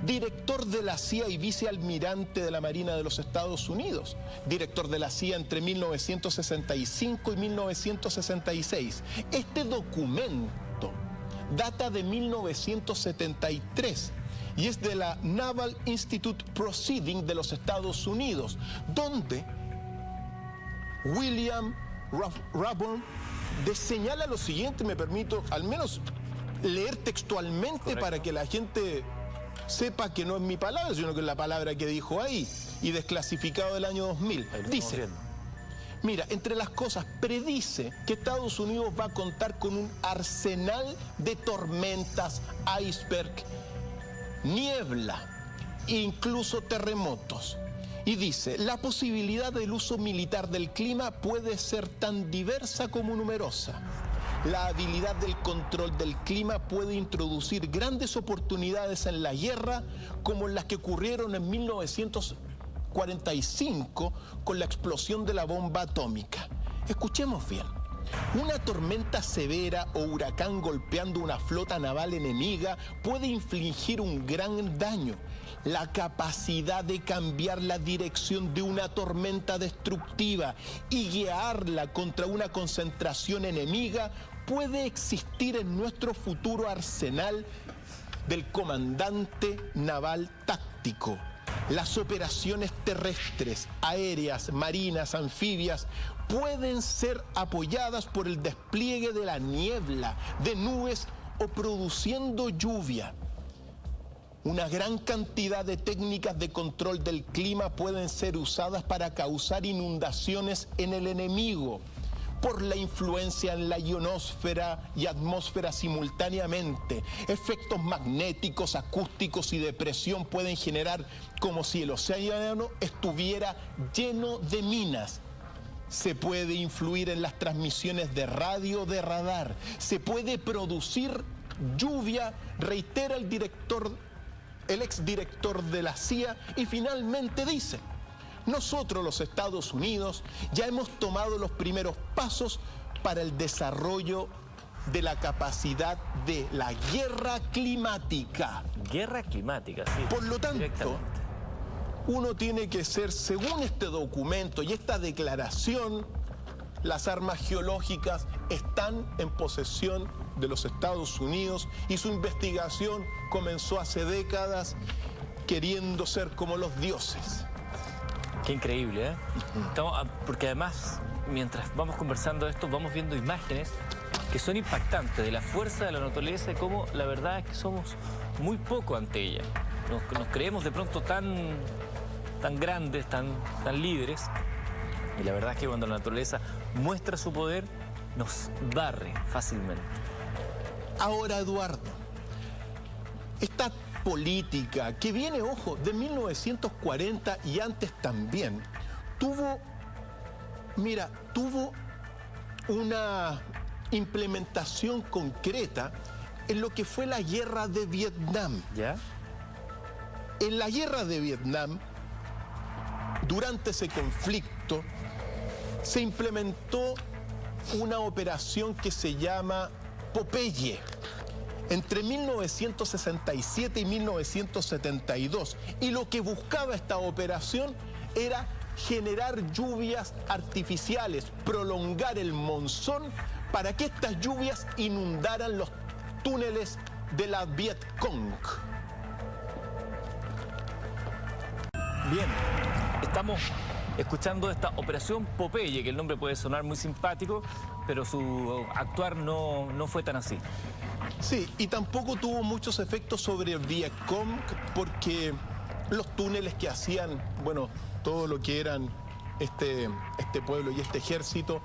director de la CIA y vicealmirante de la Marina de los Estados Unidos, director de la CIA entre 1965 y 1966. Este documento data de 1973 y es de la Naval Institute Proceeding de los Estados Unidos, donde William Raborn señala lo siguiente, me permito al menos leer textualmente. Correcto. Para que la gente sepa que no es mi palabra, sino que es la palabra que dijo ahí, y desclasificado del año 2000. Dice, mira, entre las cosas, predice que Estados Unidos va a contar con un arsenal de tormentas, iceberg, niebla e incluso terremotos. Y dice, la posibilidad del uso militar del clima puede ser tan diversa como numerosa. La habilidad del control del clima puede introducir grandes oportunidades en la guerra, como las que ocurrieron en 1945 con la explosión de la bomba atómica. Escuchemos bien. Una tormenta severa o huracán golpeando una flota naval enemiga puede infligir un gran daño. La capacidad de cambiar la dirección de una tormenta destructiva y guiarla contra una concentración enemiga puede existir en nuestro futuro arsenal del comandante naval táctico. Las operaciones terrestres, aéreas, marinas, anfibias pueden ser apoyadas por el despliegue de la niebla, de nubes o produciendo lluvia. Una gran cantidad de técnicas de control del clima pueden ser usadas para causar inundaciones en el enemigo. Por la influencia en la ionosfera y atmósfera simultáneamente, efectos magnéticos, acústicos y de presión pueden generar como si el océano estuviera lleno de minas. Se puede influir en las transmisiones de radio de radar, se puede producir lluvia, reitera el exdirector de la CIA, y finalmente dice: nosotros, los Estados Unidos, ya hemos tomado los primeros pasos para el desarrollo de la capacidad de la guerra climática. Guerra climática, sí. Por lo tanto, uno tiene que ser, según este documento y esta declaración, las armas geológicas están en posesión de los Estados Unidos y su investigación comenzó hace décadas queriendo ser como los dioses. Qué increíble, ¿eh? Porque además, mientras vamos conversando esto, vamos viendo imágenes que son impactantes de la fuerza de la naturaleza y cómo la verdad es que somos muy poco ante ella. Nos creemos de pronto tan grandes, tan líderes, y la verdad es que cuando la naturaleza muestra su poder, nos barre fácilmente. Ahora, Eduardo, esta política que viene, ojo, de 1940 y antes también, tuvo una implementación concreta en lo que fue la guerra de Vietnam. ¿Ya? En la guerra de Vietnam, durante ese conflicto, se implementó una operación que se llama Popeye. Entre 1967 y 1972. Y lo que buscaba esta operación era generar lluvias artificiales, prolongar el monzón para que estas lluvias inundaran los túneles de la Vietcong. Bien, estamos escuchando esta operación Popeye, que el nombre puede sonar muy simpático, pero su actuar no fue tan así. Sí, y tampoco tuvo muchos efectos sobre el Vietcong porque los túneles que hacían, bueno, todo lo que eran este pueblo y este ejército,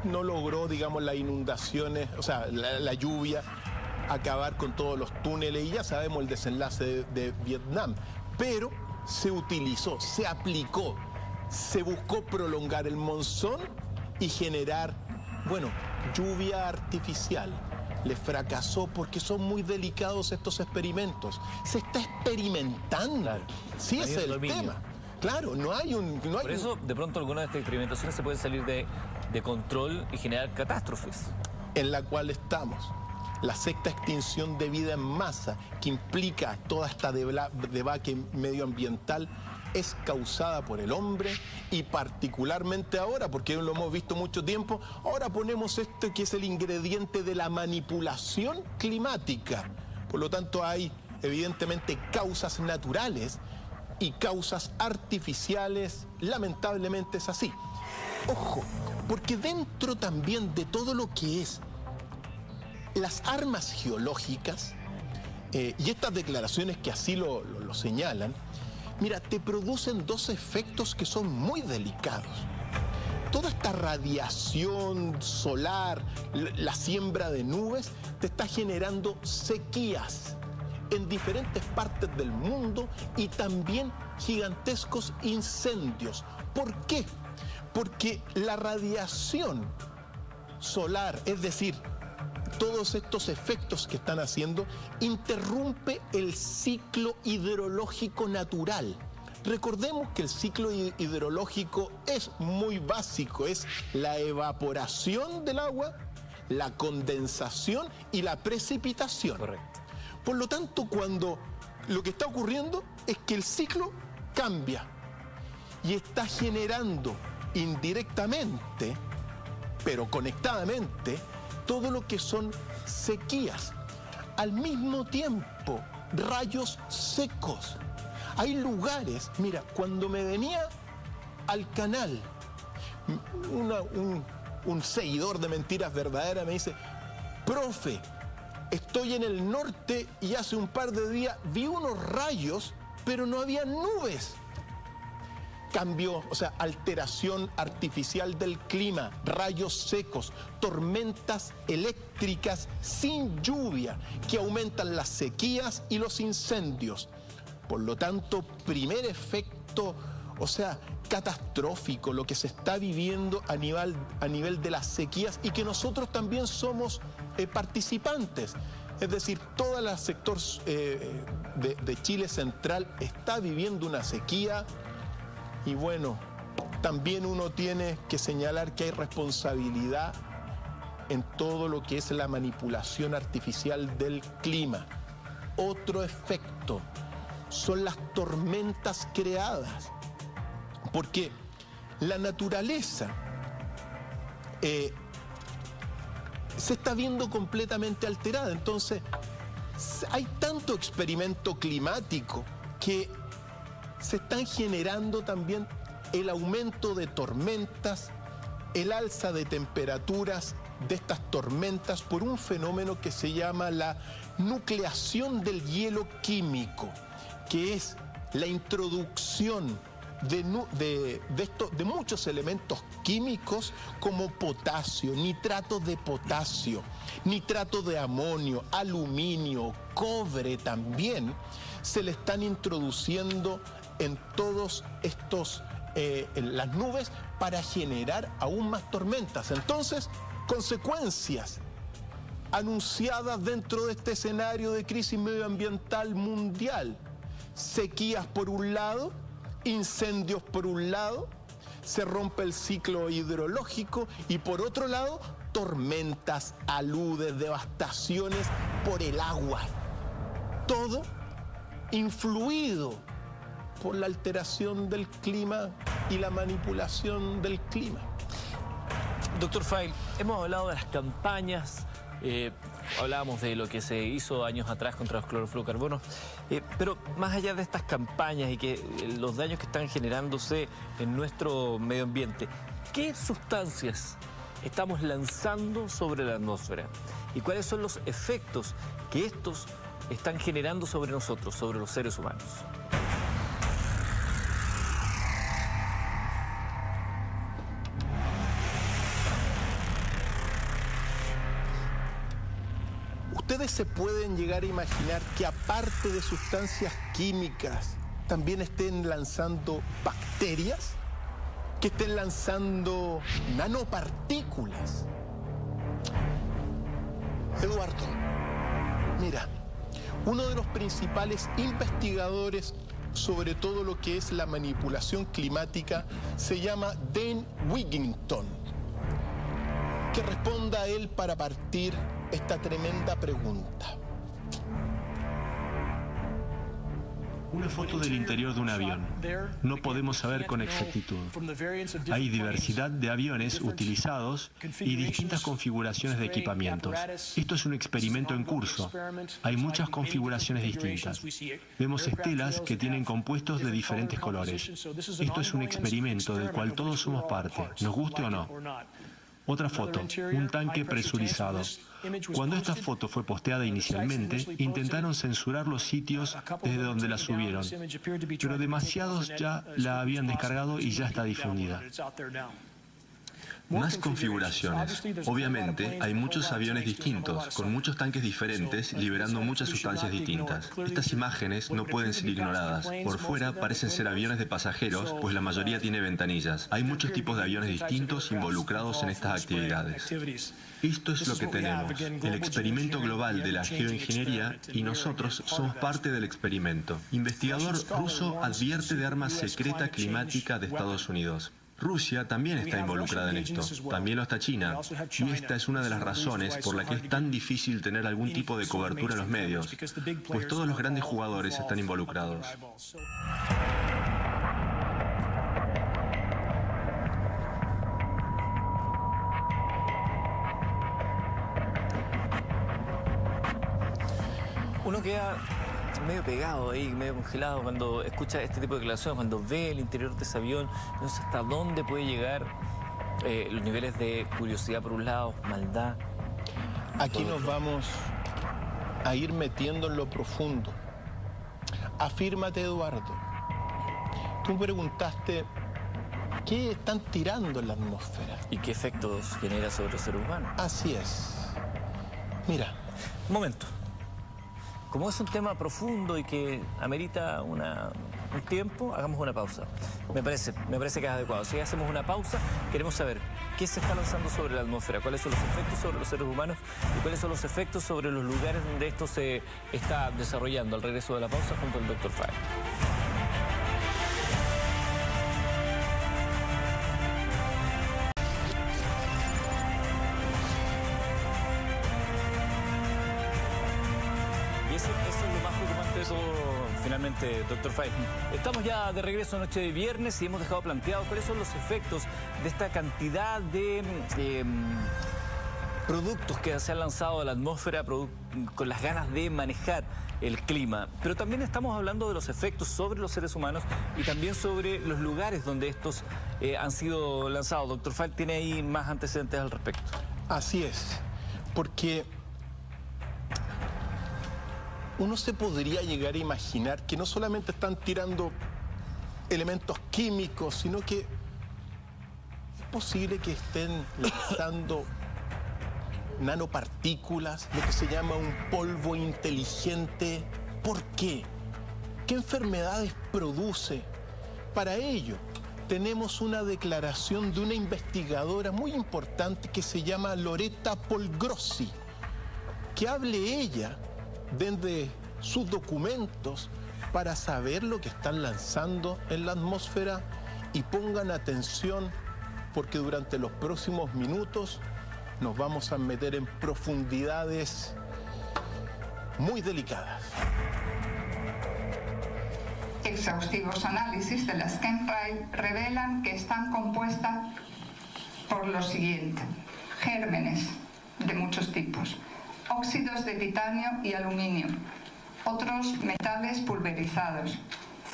no logró, digamos, las inundaciones, o sea, la lluvia, acabar con todos los túneles, y ya sabemos el desenlace de Vietnam. Pero se utilizó, se aplicó, se buscó prolongar el monzón y generar, bueno, lluvia artificial. Le fracasó porque son muy delicados estos experimentos. Se está experimentando. Claro. Sí, ese es el tema. Claro, no hay un... Por eso, de pronto, algunas de estas experimentaciones se pueden salir de control y generar catástrofes. En la cual estamos. La sexta extinción de vida en masa, que implica toda esta debacle medioambiental, es causada por el hombre, y particularmente ahora, porque lo hemos visto mucho tiempo, ahora ponemos esto que es el ingrediente de la manipulación climática. Por lo tanto, hay evidentemente causas naturales y causas artificiales. Lamentablemente es así. Ojo, porque dentro también de todo lo que es las armas geológicas, y estas declaraciones que así lo señalan, mira, te producen dos efectos que son muy delicados. Toda esta radiación solar, la siembra de nubes, te está generando sequías en diferentes partes del mundo y también gigantescos incendios. ¿Por qué? Porque la radiación solar, es decir, todos estos efectos que están haciendo, interrumpe el ciclo hidrológico natural. Recordemos que el ciclo hidrológico es muy básico, es la evaporación del agua, la condensación y la precipitación. Correcto. Por lo tanto, cuando lo que está ocurriendo es que el ciclo cambia y está generando indirectamente, pero conectadamente, todo lo que son sequías. Al mismo tiempo, rayos secos. Hay lugares, mira, cuando me venía al canal, un seguidor de Mentiras Verdaderas me dice: profe, estoy en el norte y hace un par de días vi unos rayos, pero no había nubes. Cambio, o sea, alteración artificial del clima, rayos secos, tormentas eléctricas sin lluvia, que aumentan las sequías y los incendios. Por lo tanto, primer efecto, o sea, catastrófico lo que se está viviendo a nivel de las sequías, y que nosotros también somos participantes. Es decir, todo el sector de Chile central está viviendo una sequía. Y bueno, también uno tiene que señalar que hay responsabilidad en todo lo que es la manipulación artificial del clima. Otro efecto son las tormentas creadas, porque la naturaleza se está viendo completamente alterada. Entonces, hay tanto experimento climático que se están generando también el aumento de tormentas, el alza de temperaturas de estas tormentas por un fenómeno que se llama la nucleación del hielo químico, que es la introducción de muchos elementos químicos como potasio, nitrato de potasio, nitrato de amonio, aluminio, cobre también, se le están introduciendo en todos estos, en las nubes, para generar aún más tormentas. Entonces, consecuencias anunciadas dentro de este escenario de crisis medioambiental mundial: sequías por un lado, incendios por un lado, se rompe el ciclo hidrológico, y por otro lado, tormentas, aludes, devastaciones por el agua. Todo influido por la alteración del clima y la manipulación del clima. Doctor Feil, hemos hablado de las campañas, hablábamos de lo que se hizo años atrás contra los clorofluorocarbonos, pero más allá de estas campañas y que los daños que están generándose en nuestro medio ambiente, ¿qué sustancias estamos lanzando sobre la atmósfera? ¿Y cuáles son los efectos que estos están generando sobre nosotros, sobre los seres humanos? Ustedes se pueden llegar a imaginar que, aparte de sustancias químicas, también estén lanzando bacterias, que estén lanzando nanopartículas. Eduardo, mira, uno de los principales investigadores sobre todo lo que es la manipulación climática se llama Dan Wigington. Que responda a él para partir esta tremenda pregunta. Una foto del interior de un avión. No podemos saber con exactitud. Hay diversidad de aviones utilizados y distintas configuraciones de equipamientos. Esto es un experimento en curso. Hay muchas configuraciones distintas. Vemos estelas que tienen compuestos de diferentes colores. Esto es un experimento del cual todos somos parte, nos guste o no. Otra foto, un tanque presurizado. Cuando esta foto fue posteada inicialmente, intentaron censurar los sitios desde donde la subieron, pero demasiados ya la habían descargado y ya está difundida. Más configuraciones. Obviamente, hay muchos aviones distintos, con muchos tanques diferentes, liberando muchas sustancias distintas. Estas imágenes no pueden ser ignoradas. Por fuera parecen ser aviones de pasajeros, pues la mayoría tiene ventanillas. Hay muchos tipos de aviones distintos involucrados en estas actividades. Esto es lo que tenemos, el experimento global de la geoingeniería, y nosotros somos parte del experimento. Investigador ruso advierte de arma secreta climática de Estados Unidos. Rusia también está involucrada en esto, también lo está China, y esta es una de las razones por la que es tan difícil tener algún tipo de cobertura en los medios, pues todos los grandes jugadores están involucrados. Uno queda medio pegado ahí, medio congelado cuando escucha este tipo de declaraciones, cuando ve el interior de ese avión, no sé hasta dónde puede llegar los niveles de curiosidad por un lado, maldad. Aquí nos vamos a ir metiendo en lo profundo. Afírmate, Eduardo. Tú preguntaste, ¿qué están tirando en la atmósfera? ¿Y qué efectos genera sobre el ser humano? Así es. Mira. Un momento. Como es un tema profundo y que amerita un tiempo, hagamos una pausa. Me parece que es adecuado. Si hacemos una pausa, queremos saber qué se está lanzando sobre la atmósfera, cuáles son los efectos sobre los seres humanos y cuáles son los efectos sobre los lugares donde esto se está desarrollando. Al regreso de la pausa, junto al Dr. Fay. Eso es lo más preocupante de todo, finalmente, Dr. Fay. Estamos ya de regreso a noche de viernes y hemos dejado planteado cuáles son los efectos de esta cantidad de productos que se han lanzado a la atmósfera con las ganas de manejar el clima. Pero también estamos hablando de los efectos sobre los seres humanos y también sobre los lugares donde estos han sido lanzados. Dr. Fay, ¿tiene ahí más antecedentes al respecto? Así es, porque uno se podría llegar a imaginar que no solamente están tirando elementos químicos, sino que es posible que estén lanzando nanopartículas, lo que se llama un polvo inteligente. ¿Por qué? ¿Qué enfermedades produce? Para ello, tenemos una declaración de una investigadora muy importante que se llama Loretta Polgrossi, que hable ella desde sus documentos para saber lo que están lanzando en la atmósfera, y pongan atención porque durante los próximos minutos nos vamos a meter en profundidades muy delicadas. Exhaustivos análisis de las chemtrails revelan que están compuestas por lo siguiente: gérmenes de muchos tipos, óxidos de titanio y aluminio, otros metales pulverizados,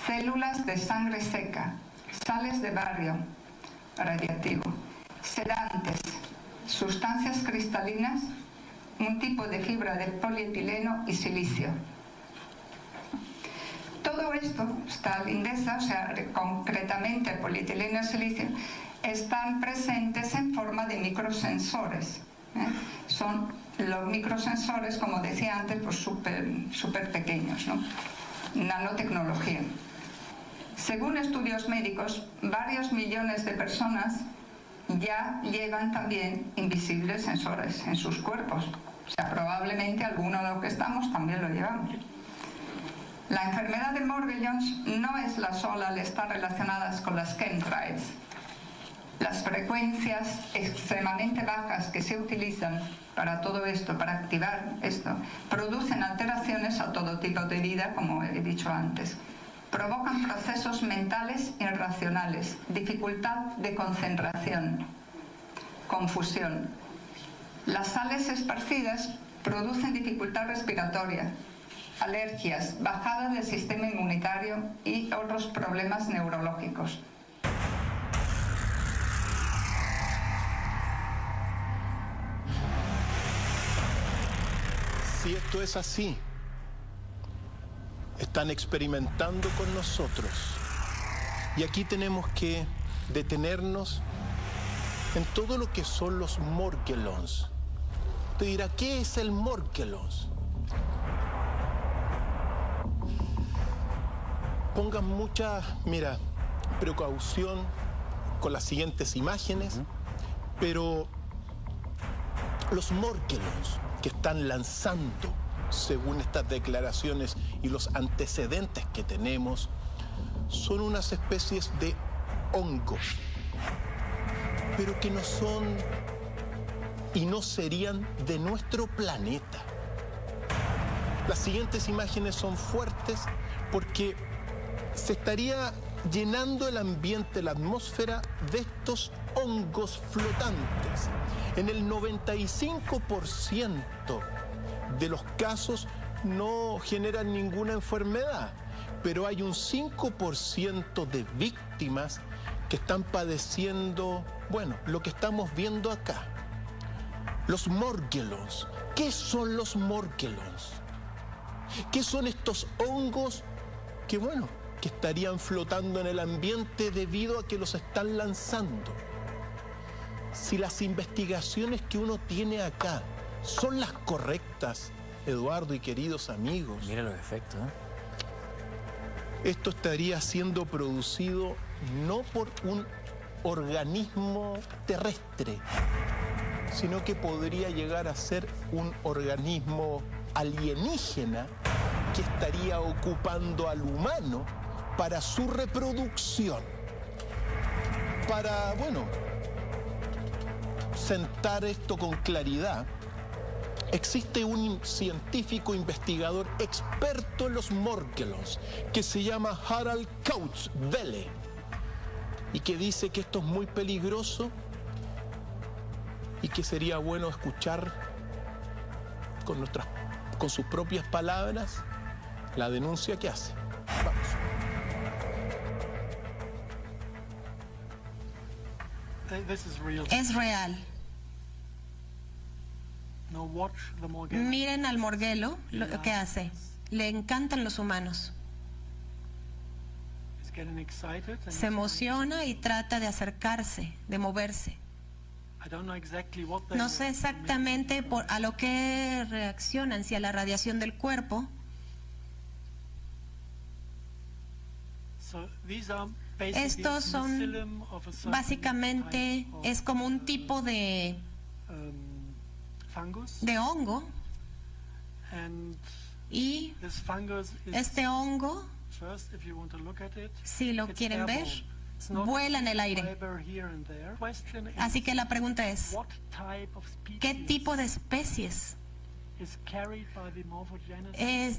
células de sangre seca, sales de bario radiactivo, sedantes, sustancias cristalinas, un tipo de fibra de polietileno y silicio. Todo esto, esta lindeza, o sea, concretamente el polietileno y el silicio, están presentes en forma de microsensores. Son los microsensores, como decía antes, pues súper pequeños, ¿no? Nanotecnología. Según estudios médicos, varios millones de personas ya llevan también invisibles sensores en sus cuerpos. O sea, probablemente alguno de los que estamos también lo llevamos. La enfermedad de Morgellons no es la sola al estar relacionadas con las chemtrails. Las frecuencias extremadamente bajas que se utilizan para todo esto, para activar esto, producen alteraciones a todo tipo de vida, como he dicho antes. Provocan procesos mentales irracionales, dificultad de concentración, confusión. Las sales esparcidas producen dificultad respiratoria, alergias, bajada del sistema inmunitario y otros problemas neurológicos. Si esto es así, están experimentando con nosotros. Y aquí tenemos que detenernos en todo lo que son los morgellons. Te dirá, ¿qué es el morgellons? Pongan mucha, precaución con las siguientes imágenes, pero los morgellons que están lanzando, según estas declaraciones y los antecedentes que tenemos, son unas especies de hongos, pero que no son y no serían de nuestro planeta. Las siguientes imágenes son fuertes porque se estaría llenando el ambiente, la atmósfera de estos hongos flotantes. En el 95% de los casos no generan ninguna enfermedad, pero hay un 5% de víctimas que están padeciendo, lo que estamos viendo acá. Los morgellons. ¿Qué son los morgellons? ¿Qué son estos hongos que estarían flotando en el ambiente debido a que los están lanzando? Si las investigaciones que uno tiene acá son las correctas, Eduardo y queridos amigos, Mira los efectos, esto estaría siendo producido no por un organismo terrestre, sino que podría llegar a ser un organismo alienígena que estaría ocupando al humano para su reproducción. Para, sentar esto con claridad, existe un científico investigador experto en los morgellons que se llama Harald Kautz-Velle y que dice que esto es muy peligroso y que sería bueno escuchar con sus propias palabras la denuncia que hace. Vamos. Es real. Miren al morguelo lo que hace. Le encantan los humanos. Se emociona y trata de acercarse, de moverse. No sé exactamente a lo que reaccionan, si a la radiación del cuerpo. Estos son básicamente, es como un tipo de hongo, y este hongo, si lo quieren ver, vuela en el aire. Así que la pregunta es, ¿qué tipo de especies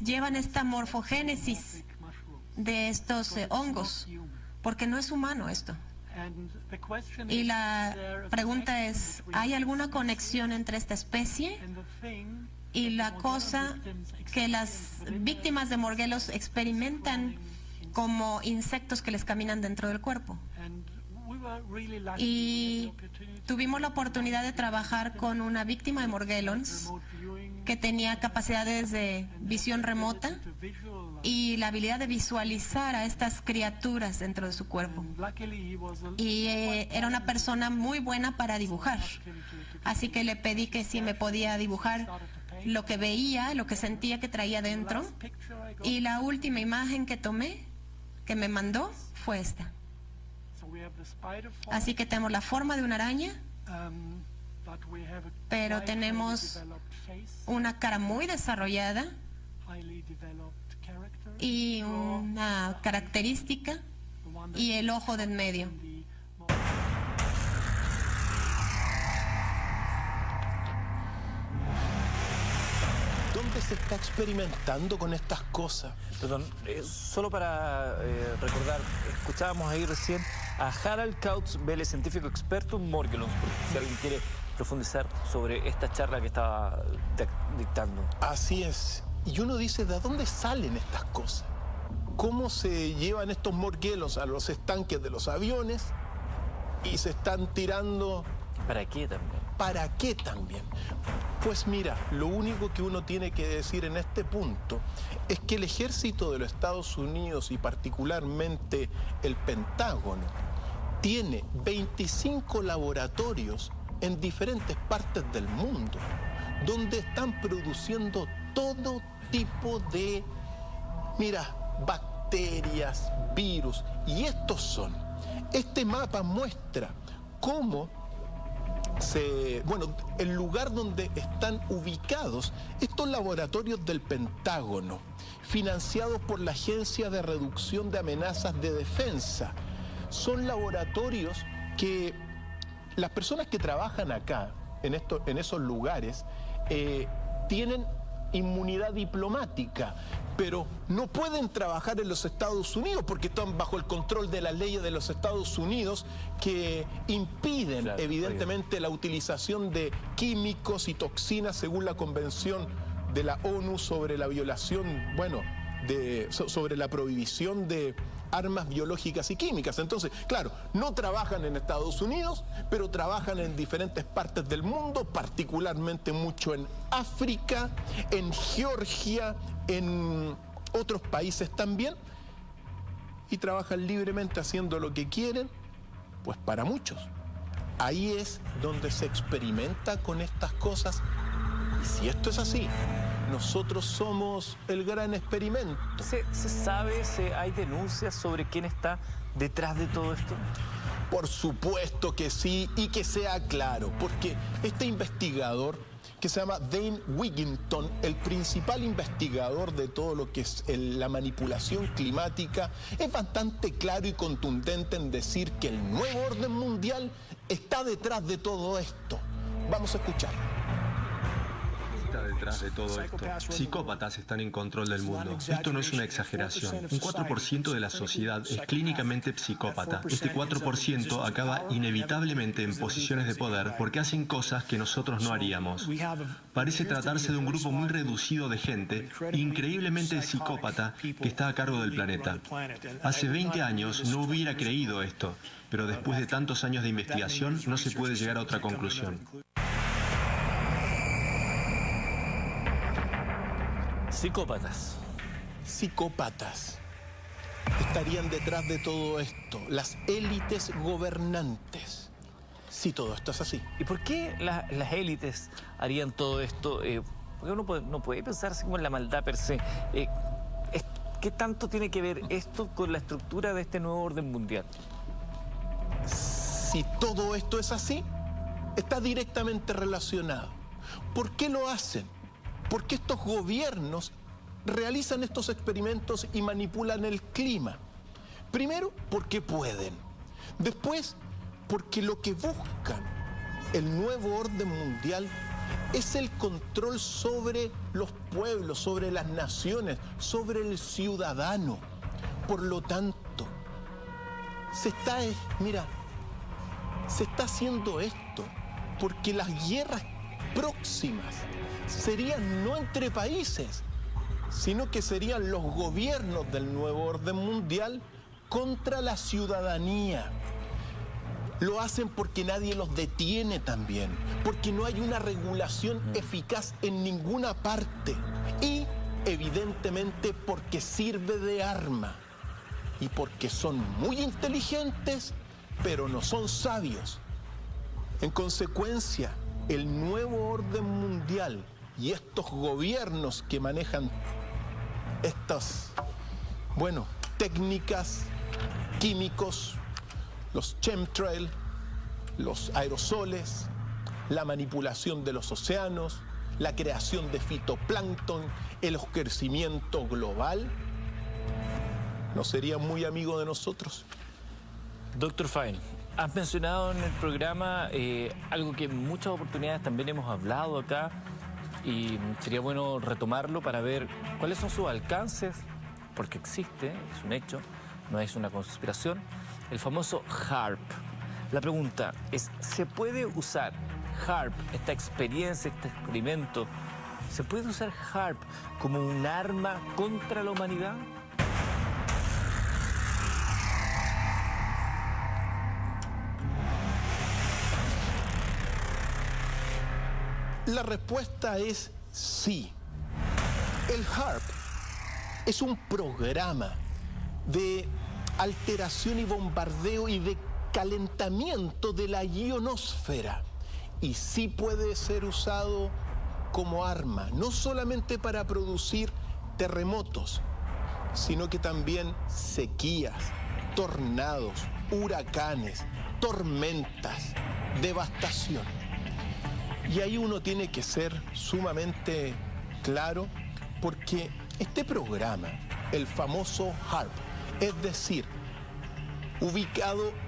llevan esta morfogénesis de estos hongos? Porque no es humano esto. Y la pregunta es, ¿hay alguna conexión entre esta especie y la cosa que las víctimas de morguelos experimentan como insectos que les caminan dentro del cuerpo? Y tuvimos la oportunidad de trabajar con una víctima de morgellons que tenía capacidades de visión remota y la habilidad de visualizar a estas criaturas dentro de su cuerpo. Y era una persona muy buena para dibujar. Así que le pedí que si me podía dibujar lo que veía, lo que sentía que traía dentro. Y la última imagen que tomé, que me mandó, fue esta. Así que tenemos la forma de una araña, pero tenemos una cara muy desarrollada y una característica, y el ojo de en medio. ¿Dónde se está experimentando con estas cosas? Perdón, solo para recordar, escuchábamos ahí recién a Harald Kautz-Velle, científico experto en morgellons, porque si alguien quiere profundizar sobre esta charla que estaba dictando. Así es. Y uno dice, ¿de dónde salen estas cosas? ¿Cómo se llevan estos morgellons a los estanques de los aviones y se están tirando? ¿Para qué también? ¿Para qué también? Pues mira, lo único que uno tiene que decir en este punto es que el ejército de los Estados Unidos y particularmente el Pentágono tiene 25 laboratorios en diferentes partes del mundo, donde están produciendo todo tipo de, bacterias, virus. Y este mapa muestra cómo el lugar donde están ubicados estos laboratorios del Pentágono, financiados por la Agencia de Reducción de Amenazas de Defensa. Son laboratorios que las personas que trabajan acá, en esos lugares, tienen inmunidad diplomática, pero no pueden trabajar en los Estados Unidos porque están bajo el control de las leyes de los Estados Unidos que impiden, evidentemente, la utilización de químicos y toxinas según la Convención de la ONU sobre la violación, sobre la prohibición de armas biológicas y químicas. Entonces, claro, no trabajan en Estados Unidos, pero trabajan en diferentes partes del mundo, particularmente mucho en África, en Georgia, en otros países también, y trabajan libremente haciendo lo que quieren, pues para muchos. Ahí es donde se experimenta con estas cosas, y si esto es así, nosotros somos el gran experimento. ¿Se sabe, hay denuncias sobre quién está detrás de todo esto? Por supuesto que sí, y que sea claro, porque este investigador, que se llama Dane Wigington, el principal investigador de todo lo que es la manipulación climática, es bastante claro y contundente en decir que el nuevo orden mundial está detrás de todo esto. Vamos a escuchar. Detrás de todo esto. Psicópatas están en control del mundo. Esto no es una exageración. Un 4% de la sociedad es clínicamente psicópata. Este 4% acaba inevitablemente en posiciones de poder porque hacen cosas que nosotros no haríamos. Parece tratarse de un grupo muy reducido de gente, increíblemente psicópata, que está a cargo del planeta. Hace 20 años no hubiera creído esto, pero después de tantos años de investigación no se puede llegar a otra conclusión. Psicópatas estarían detrás de todo esto, las élites gobernantes. Sí, todo esto es así. ¿Y por qué las élites harían todo esto? Porque uno no puede pensarse como en la maldad per se. ¿Qué tanto tiene que ver esto con la estructura de este nuevo orden mundial? Si todo esto es así, está directamente relacionado. ¿Por qué lo hacen? Porque estos gobiernos realizan estos experimentos y manipulan el clima. Primero, porque pueden. Después, porque lo que buscan el nuevo orden mundial es el control sobre los pueblos, sobre las naciones, sobre el ciudadano. Por lo tanto, se está haciendo esto porque las guerras próximas serían no entre países, sino que serían los gobiernos del nuevo orden mundial contra la ciudadanía. Lo hacen porque nadie los detiene también, porque no hay una regulación eficaz en ninguna parte y, evidentemente, porque sirve de arma y porque son muy inteligentes, pero no son sabios. En consecuencia, el nuevo orden mundial y estos gobiernos que manejan estas, técnicas, químicos, los chemtrails, los aerosoles, la manipulación de los océanos, la creación de fitoplancton, el oscurecimiento global, ¿no serían muy amigos de nosotros? Dr. Fein, has mencionado en el programa algo que en muchas oportunidades también hemos hablado acá y sería bueno retomarlo para ver cuáles son sus alcances, porque existe, es un hecho, no es una conspiración, el famoso HAARP. La pregunta es, ¿se puede usar HAARP, esta experiencia, este experimento, ¿se puede usar HAARP como un arma contra la humanidad? La respuesta es sí. El HAARP es un programa de alteración y bombardeo y de calentamiento de la ionosfera y sí puede ser usado como arma, no solamente para producir terremotos, sino que también sequías, tornados, huracanes, tormentas, devastación. Y ahí uno tiene que ser sumamente claro, porque este programa, el famoso HAARP, es decir,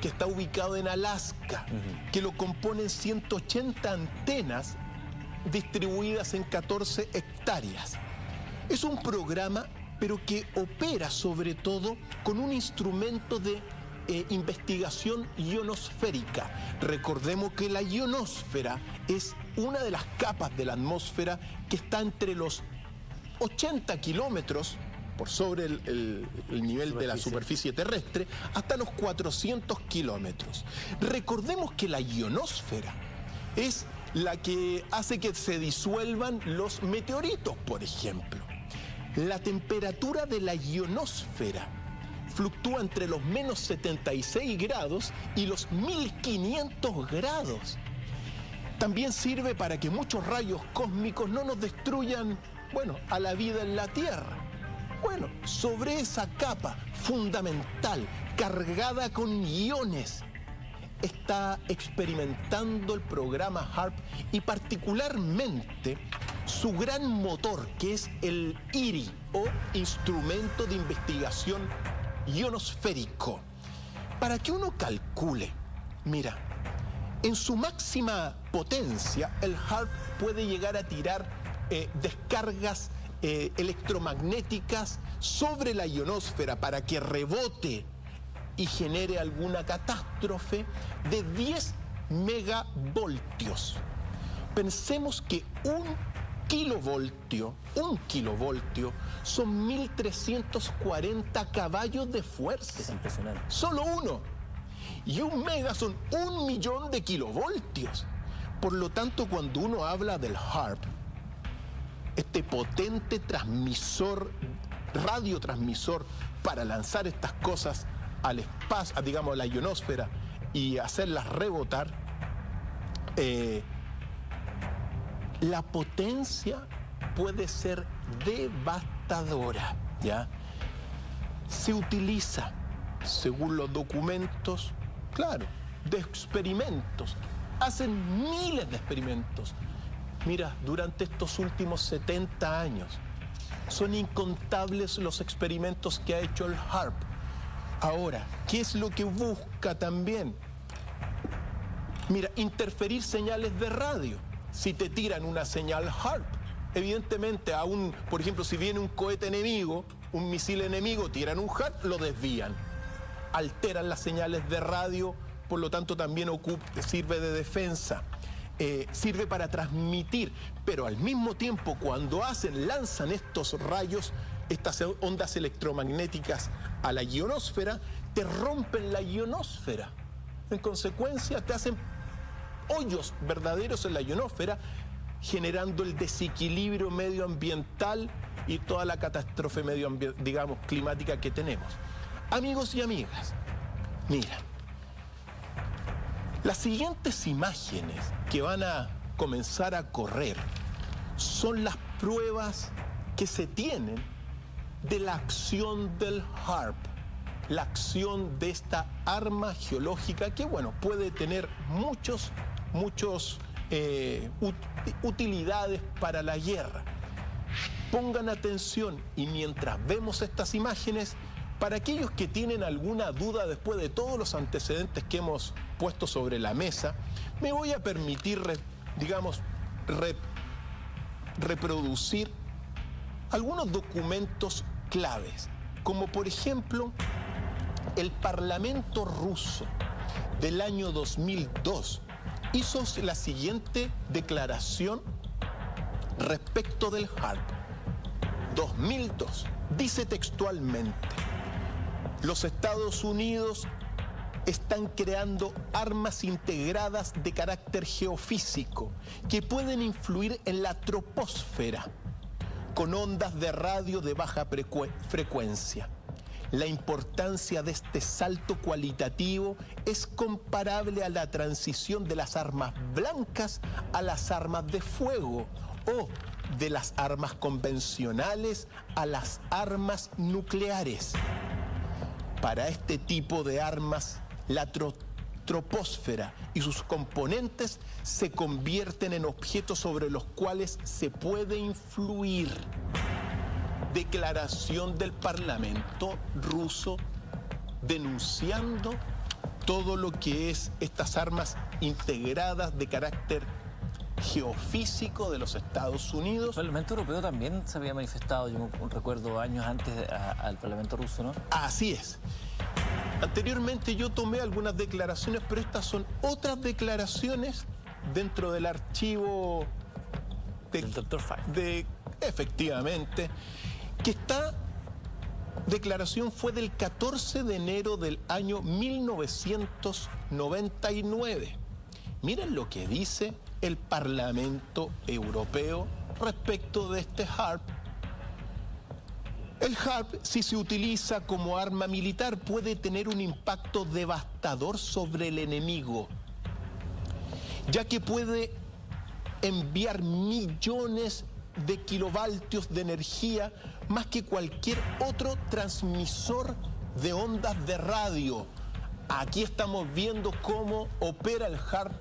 que está ubicado en Alaska, que lo componen 180 antenas distribuidas en 14 hectáreas. Es un programa, pero que opera sobre todo con un instrumento de investigación ionosférica. Recordemos que la ionosfera es una de las capas de la atmósfera que está entre los 80 kilómetros por sobre el nivel de la superficie terrestre, hasta los 400 kilómetros. Recordemos que la ionosfera es la que hace que se disuelvan los meteoritos, por ejemplo. La temperatura de la ionosfera fluctúa entre los menos 76 grados y los 1500 grados. También sirve para que muchos rayos cósmicos no nos destruyan, a la vida en la Tierra. Sobre esa capa fundamental, cargada con iones, está experimentando el programa HAARP y particularmente su gran motor, que es el IRI, o Instrumento de Investigación Ionosférico. Para que uno calcule, mira, en su máxima potencia, el HAARP puede llegar a tirar descargas electromagnéticas sobre la ionosfera para que rebote y genere alguna catástrofe de 10 megavoltios. Pensemos que un kilovoltio son 1340 caballos de fuerza. Es impresionante. Solo uno. Y un mega son 1.000.000 de kilovoltios. Por lo tanto, cuando uno habla del HAARP, este potente transmisor, radiotransmisor para lanzar estas cosas al espacio, digamos, a la ionosfera y hacerlas rebotar, la potencia puede ser devastadora, ¿ya? Se utiliza, según los documentos, claro, de experimentos. Hacen miles de experimentos. Mira, durante estos últimos 70 años, son incontables los experimentos que ha hecho el HAARP. Ahora, ¿qué es lo que busca también? Mira, interferir señales de radio. Si te tiran una señal HAARP, evidentemente por ejemplo, si viene un cohete enemigo, un misil enemigo, tiran un HAARP, lo desvían. Alteran las señales de radio, por lo tanto también sirve de defensa. Sirve para transmitir, pero al mismo tiempo cuando lanzan estos rayos, estas ondas electromagnéticas a la ionosfera, te rompen la ionosfera. En consecuencia, te hacen hoyos verdaderos en la ionosfera, generando el desequilibrio medioambiental y toda la catástrofe climática que tenemos. Amigos y amigas, mira, las siguientes imágenes que van a comenzar a correr son las pruebas que se tienen de la acción del HAARP, la acción de esta arma geológica que, puede tener muchas utilidades para la guerra. Pongan atención y mientras vemos estas imágenes, para aquellos que tienen alguna duda después de todos los antecedentes que hemos puesto sobre la mesa, me voy a permitir, reproducir algunos documentos claves, como por ejemplo el Parlamento ruso del año 2002 hizo la siguiente declaración respecto del HAARP. 2002, dice textualmente: los Estados Unidos están creando armas integradas de carácter geofísico que pueden influir en la troposfera con ondas de radio de baja frecuencia. La importancia de este salto cualitativo es comparable a la transición de las armas blancas a las armas de fuego o de las armas convencionales a las armas nucleares. Para este tipo de armas, la troposfera y sus componentes se convierten en objetos sobre los cuales se puede influir. Declaración del Parlamento ruso denunciando todo lo que es estas armas integradas de carácter geofísico de los Estados Unidos. El Parlamento Europeo también se había manifestado, yo recuerdo años antes al Parlamento ruso, ¿no? Así es. Anteriormente yo tomé algunas declaraciones, pero estas son otras declaraciones dentro del archivo del Dr. Fine. Efectivamente, que esta declaración fue del 14 de enero del año 1999. Miren lo que dice el Parlamento Europeo respecto de este HAARP. El HAARP, si se utiliza como arma militar, puede tener un impacto devastador sobre el enemigo, ya que puede enviar millones de kilovoltios de energía más que cualquier otro transmisor de ondas de radio. Aquí estamos viendo cómo opera el HAARP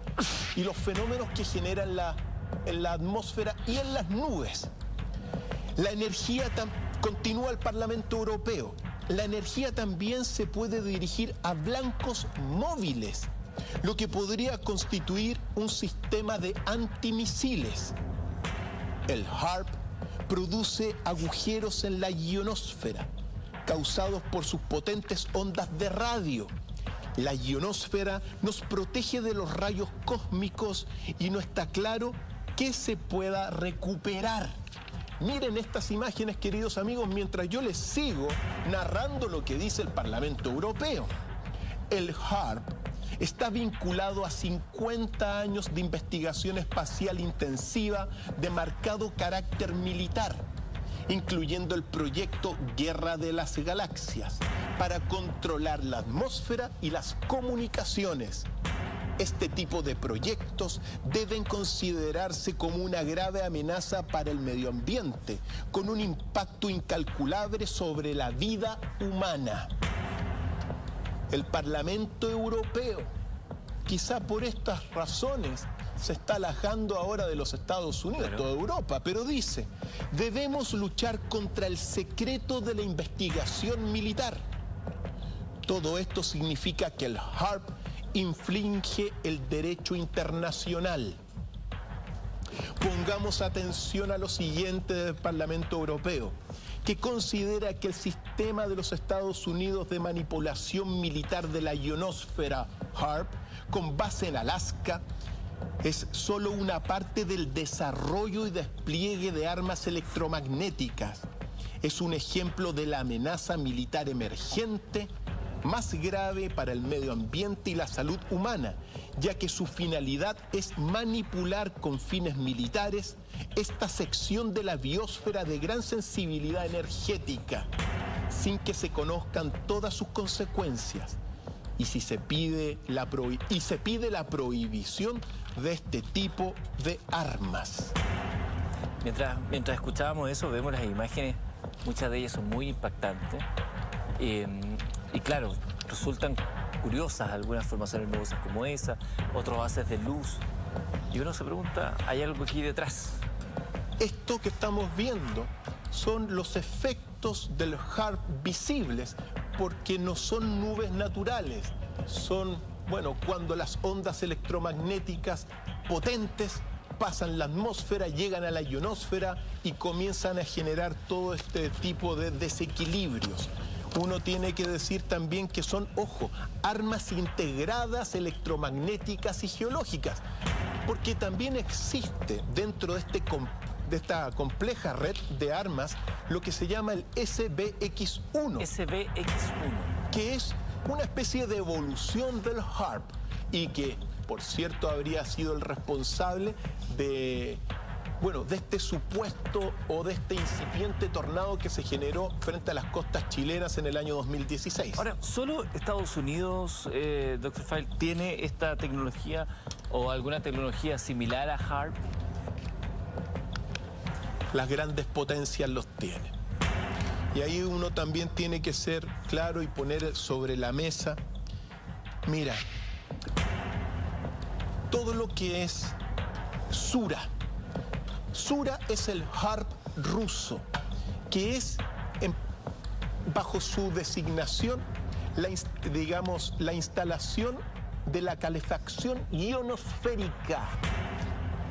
y los fenómenos que genera en la atmósfera y en las nubes. La energía continúa el Parlamento Europeo. La energía también se puede dirigir a blancos móviles, lo que podría constituir un sistema de antimisiles. El HAARP produce agujeros en la ionosfera, causados por sus potentes ondas de radio. La ionosfera nos protege de los rayos cósmicos y no está claro que se pueda recuperar. Miren estas imágenes, queridos amigos, mientras yo les sigo narrando lo que dice el Parlamento Europeo. El HAARP está vinculado a 50 años de investigación espacial intensiva de marcado carácter militar, incluyendo el proyecto Guerra de las Galaxias, para controlar la atmósfera y las comunicaciones. Este tipo de proyectos deben considerarse como una grave amenaza para el medio ambiente, con un impacto incalculable sobre la vida humana. El Parlamento Europeo, quizá por estas razones, se está alejando ahora de los Estados Unidos, de toda Europa, pero dice, debemos luchar contra el secreto de la investigación militar. Todo esto significa que el HAARP infringe el derecho internacional. Pongamos atención a lo siguiente del Parlamento Europeo, que considera que el sistema de los Estados Unidos de manipulación militar de la ionosfera HAARP, con base en Alaska, es solo una parte del desarrollo y despliegue de armas electromagnéticas. Es un ejemplo de la amenaza militar emergente más grave para el medio ambiente y la salud humana, ya que su finalidad es manipular con fines militares esta sección de la biosfera de gran sensibilidad energética, sin que se conozcan todas sus consecuencias. Y se pide la prohibición de este tipo de armas. Mientras escuchábamos eso, vemos las imágenes, muchas de ellas son muy impactantes. Y claro, resultan curiosas algunas formaciones nebulosas como esa, otros haces de luz. Y uno se pregunta, ¿hay algo aquí detrás? Esto que estamos viendo son los efectos del HAARP visibles, porque no son nubes naturales. Son, cuando las ondas electromagnéticas potentes pasan la atmósfera, llegan a la ionosfera y comienzan a generar todo este tipo de desequilibrios. Uno tiene que decir también que son, armas integradas electromagnéticas y geológicas, porque también existe dentro de esta compleja red de armas lo que se llama el SBX-1. SBX-1. Que es una especie de evolución del HAARP y que, por cierto, habría sido el responsable de bueno, de este supuesto o de este incipiente tornado que se generó frente a las costas chilenas en el año 2016. Ahora, ¿solo Estados Unidos, Dr. Feil, tiene esta tecnología o alguna tecnología similar a HAARP? Las grandes potencias los tienen. Y ahí uno también tiene que ser claro y poner sobre la mesa, mira, todo lo que es Sura. Sura es el HAARP ruso, que es, bajo su designación, la instalación de la calefacción ionosférica,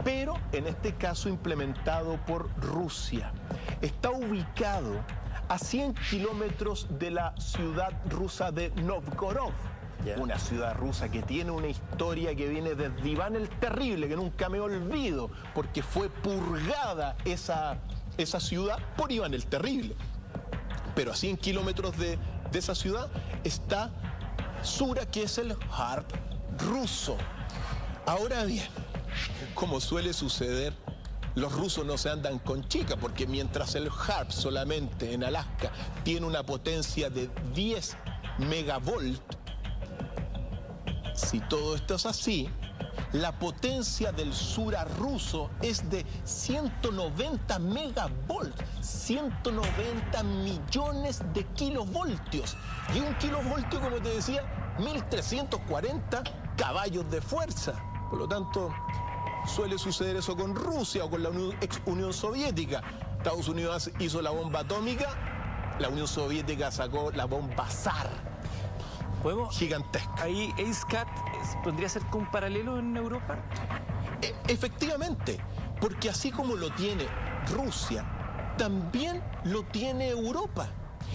pero en este caso implementado por Rusia. Está ubicado a 100 kilómetros de la ciudad rusa de Novgorod. Una ciudad rusa que tiene una historia que viene desde Iván el Terrible, que nunca me olvido, porque fue purgada esa ciudad por Iván el Terrible. Pero a 100 kilómetros de esa ciudad está Sura, que es el HAARP ruso. Ahora bien, como suele suceder, los rusos no se andan con chica, porque mientras el HAARP solamente en Alaska tiene una potencia de 10 megavolt, si todo esto es así, la potencia del Sura ruso es de 190 megavolt, 190 millones de kilovoltios. Y un kilovoltio, como te decía, 1340 caballos de fuerza. Por lo tanto, suele suceder eso con Rusia o con la ex Unión Soviética. Estados Unidos hizo la bomba atómica, la Unión Soviética sacó la bomba Tsar. Gigantesca. ¿Ahí ACECAT podría ser un paralelo en Europa? Efectivamente, porque así como lo tiene Rusia, también lo tiene Europa.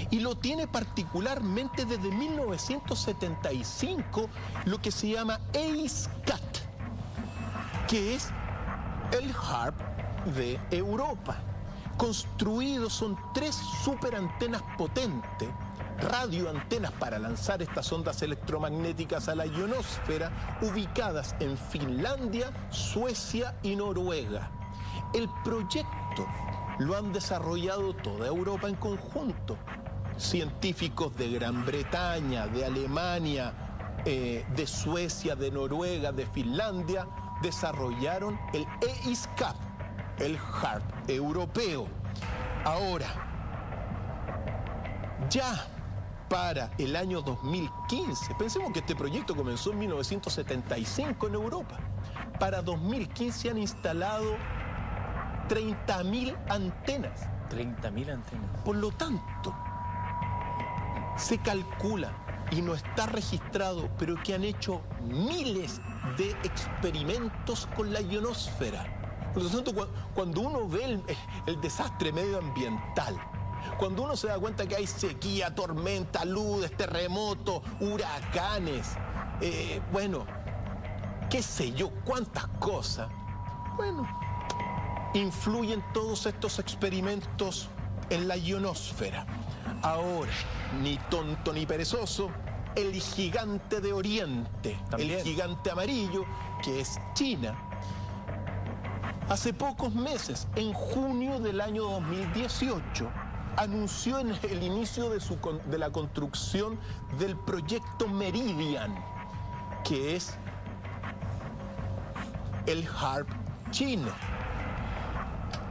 Y lo tiene particularmente desde 1975, lo que se llama ACECAT, que es el HAARP de Europa. Construidos, son 3 superantenas potentes, radioantenas para lanzar estas ondas electromagnéticas a la ionosfera, ubicadas en Finlandia, Suecia y Noruega. El proyecto lo han desarrollado toda Europa en conjunto. Científicos de Gran Bretaña, de Alemania, de Suecia, de Noruega, de Finlandia, desarrollaron el ACECAT, el HAARP europeo. Ahora, ya para el año 2015, pensemos que este proyecto comenzó en 1975 en Europa. Para 2015 han instalado 30.000 antenas. 30.000 antenas. Por lo tanto, se calcula, y no está registrado, pero que han hecho miles de experimentos con la ionosfera. Por lo tanto, cuando uno ve el desastre medioambiental, cuando uno se da cuenta que hay sequía, tormenta, luz, terremotos, huracanes, bueno, qué sé yo, cuántas cosas, bueno, influyen todos estos experimentos en la ionosfera. Ahora, ni tonto ni perezoso, el gigante de Oriente, también el gigante amarillo, que es China, hace pocos meses, en junio del año 2018, anunció en el inicio de la construcción del proyecto Meridian, que es el HAARP chino,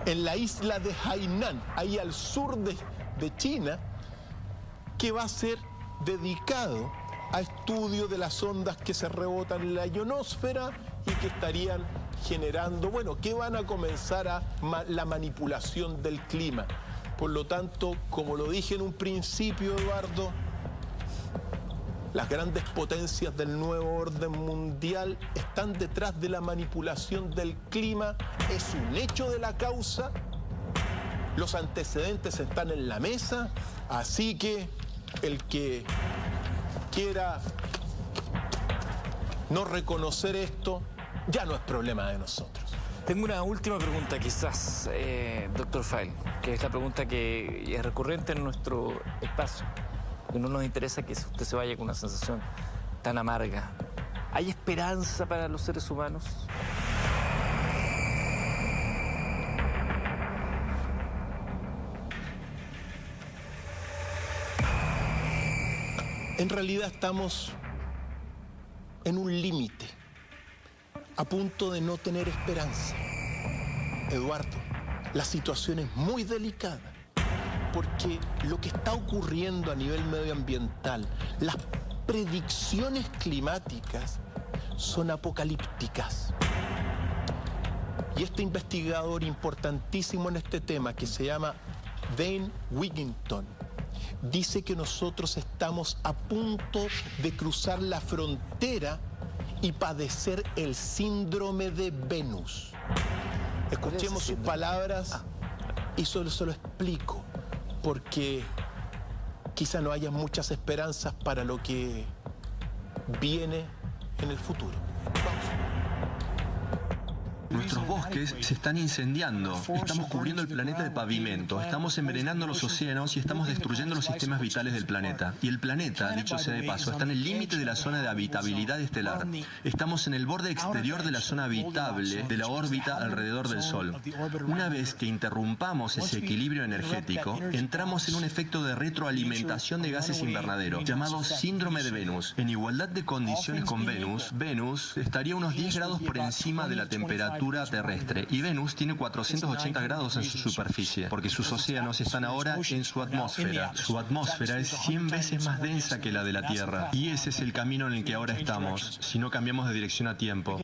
en la isla de Hainan, ahí al sur de China, que va a ser dedicado a estudio de las ondas que se rebotan en la ionosfera y que estarían generando, bueno, que van a comenzar la manipulación del clima. Por lo tanto, como lo dije en un principio, Eduardo, las grandes potencias del nuevo orden mundial están detrás de la manipulación del clima. Es un hecho de la causa. Los antecedentes están en la mesa, así que el que quiera no reconocer esto ya no es problema de nosotros. Tengo una última pregunta quizás, Dr. Feil, que es la pregunta que es recurrente en nuestro espacio. Y no nos interesa que usted se vaya con una sensación tan amarga. ¿Hay esperanza para los seres humanos? En realidad estamos en un límite, a punto de no tener esperanza. Eduardo, la situación es muy delicada, porque lo que está ocurriendo a nivel medioambiental, las predicciones climáticas son apocalípticas. Y este investigador importantísimo en este tema, que se llama Dane Wigington, dice que nosotros estamos a punto de cruzar la frontera y padecer el síndrome de Venus. Escuchemos sus palabras y solo se lo explico, porque quizá no haya muchas esperanzas para lo que viene en el futuro. Vamos. Nuestros bosques se están incendiando, estamos cubriendo el planeta de pavimento, estamos envenenando los océanos y estamos destruyendo los sistemas vitales del planeta. Y el planeta, dicho sea de paso, está en el límite de la zona de habitabilidad estelar. Estamos en el borde exterior de la zona habitable de la órbita alrededor del Sol. Una vez que interrumpamos ese equilibrio energético, entramos en un efecto de retroalimentación de gases invernadero, llamado síndrome de Venus. En igualdad de condiciones con Venus, Venus estaría unos 10 grados por encima de la temperatura terrestre, y Venus tiene 480 grados en su superficie, porque sus océanos están ahora en su atmósfera. Su atmósfera es 100 veces más densa que la de la Tierra, y ese es el camino en el que ahora estamos, si no cambiamos de dirección a tiempo.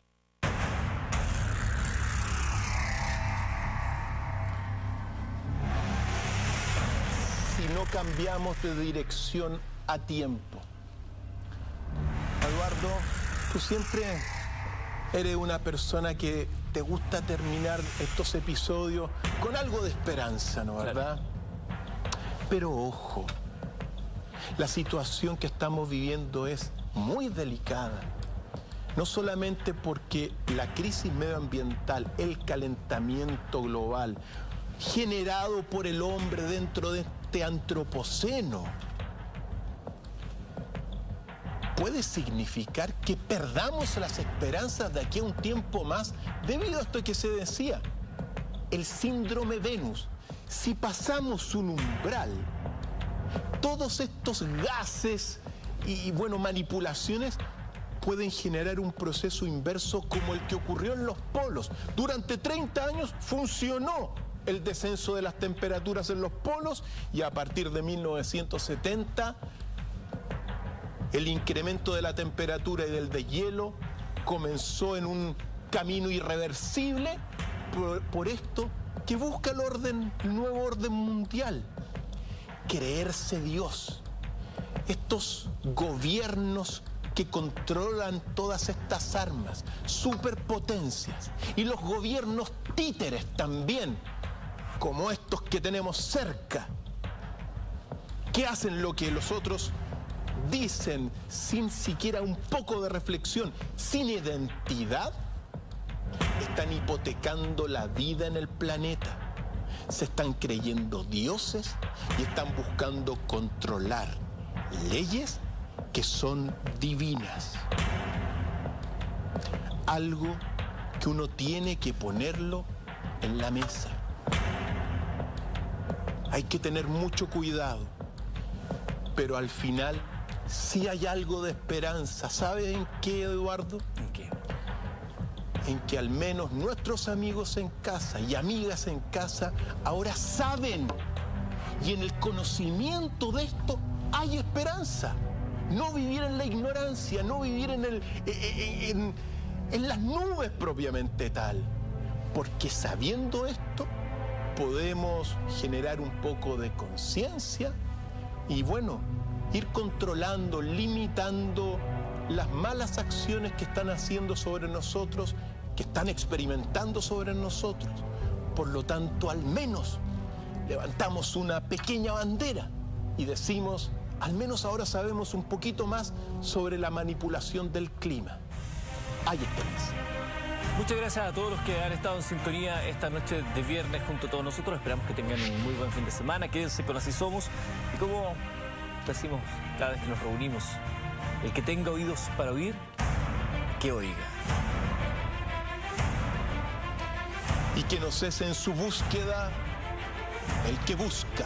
Si no cambiamos de dirección a tiempo. Eduardo, tú siempre eres una persona que te gusta terminar estos episodios con algo de esperanza, ¿no? ¿Verdad? Pero ojo, la situación que estamos viviendo es muy delicada. No solamente porque la crisis medioambiental, el calentamiento global, generado por el hombre dentro de este antropoceno, puede significar que perdamos las esperanzas de aquí a un tiempo más debido a esto que se decía, el síndrome Venus. Si pasamos un umbral, todos estos gases y manipulaciones pueden generar un proceso inverso como el que ocurrió en los polos. Durante 30 años funcionó el descenso de las temperaturas en los polos y a partir de 1970 el incremento de la temperatura y del deshielo comenzó en un camino irreversible por esto que busca el nuevo orden mundial. Creerse Dios. Estos gobiernos que controlan todas estas armas, superpotencias, y los gobiernos títeres también, como estos que tenemos cerca, que hacen lo que los otros dicen sin siquiera un poco de reflexión, sin identidad, están hipotecando la vida en el planeta. Se están creyendo dioses y están buscando controlar leyes que son divinas. Algo que uno tiene que ponerlo en la mesa. Hay que tener mucho cuidado, pero al final sí hay algo de esperanza. ¿Sabes en qué, Eduardo? ¿En qué? En que al menos nuestros amigos en casa y amigas en casa ahora saben, y en el conocimiento de esto hay esperanza. No vivir en la ignorancia, no vivir en las nubes propiamente tal, porque sabiendo esto podemos generar un poco de conciencia y ir controlando, limitando las malas acciones que están haciendo sobre nosotros, que están experimentando sobre nosotros. Por lo tanto, al menos levantamos una pequeña bandera y decimos, al menos ahora sabemos un poquito más sobre la manipulación del clima. Hay esperanza. Muchas gracias a todos los que han estado en sintonía esta noche de viernes junto a todos nosotros. Esperamos que tengan un muy buen fin de semana. Quédense con Así Somos. Y como decimos cada vez que nos reunimos, el que tenga oídos para oír, que oiga. Y que no cese en su búsqueda el que busca.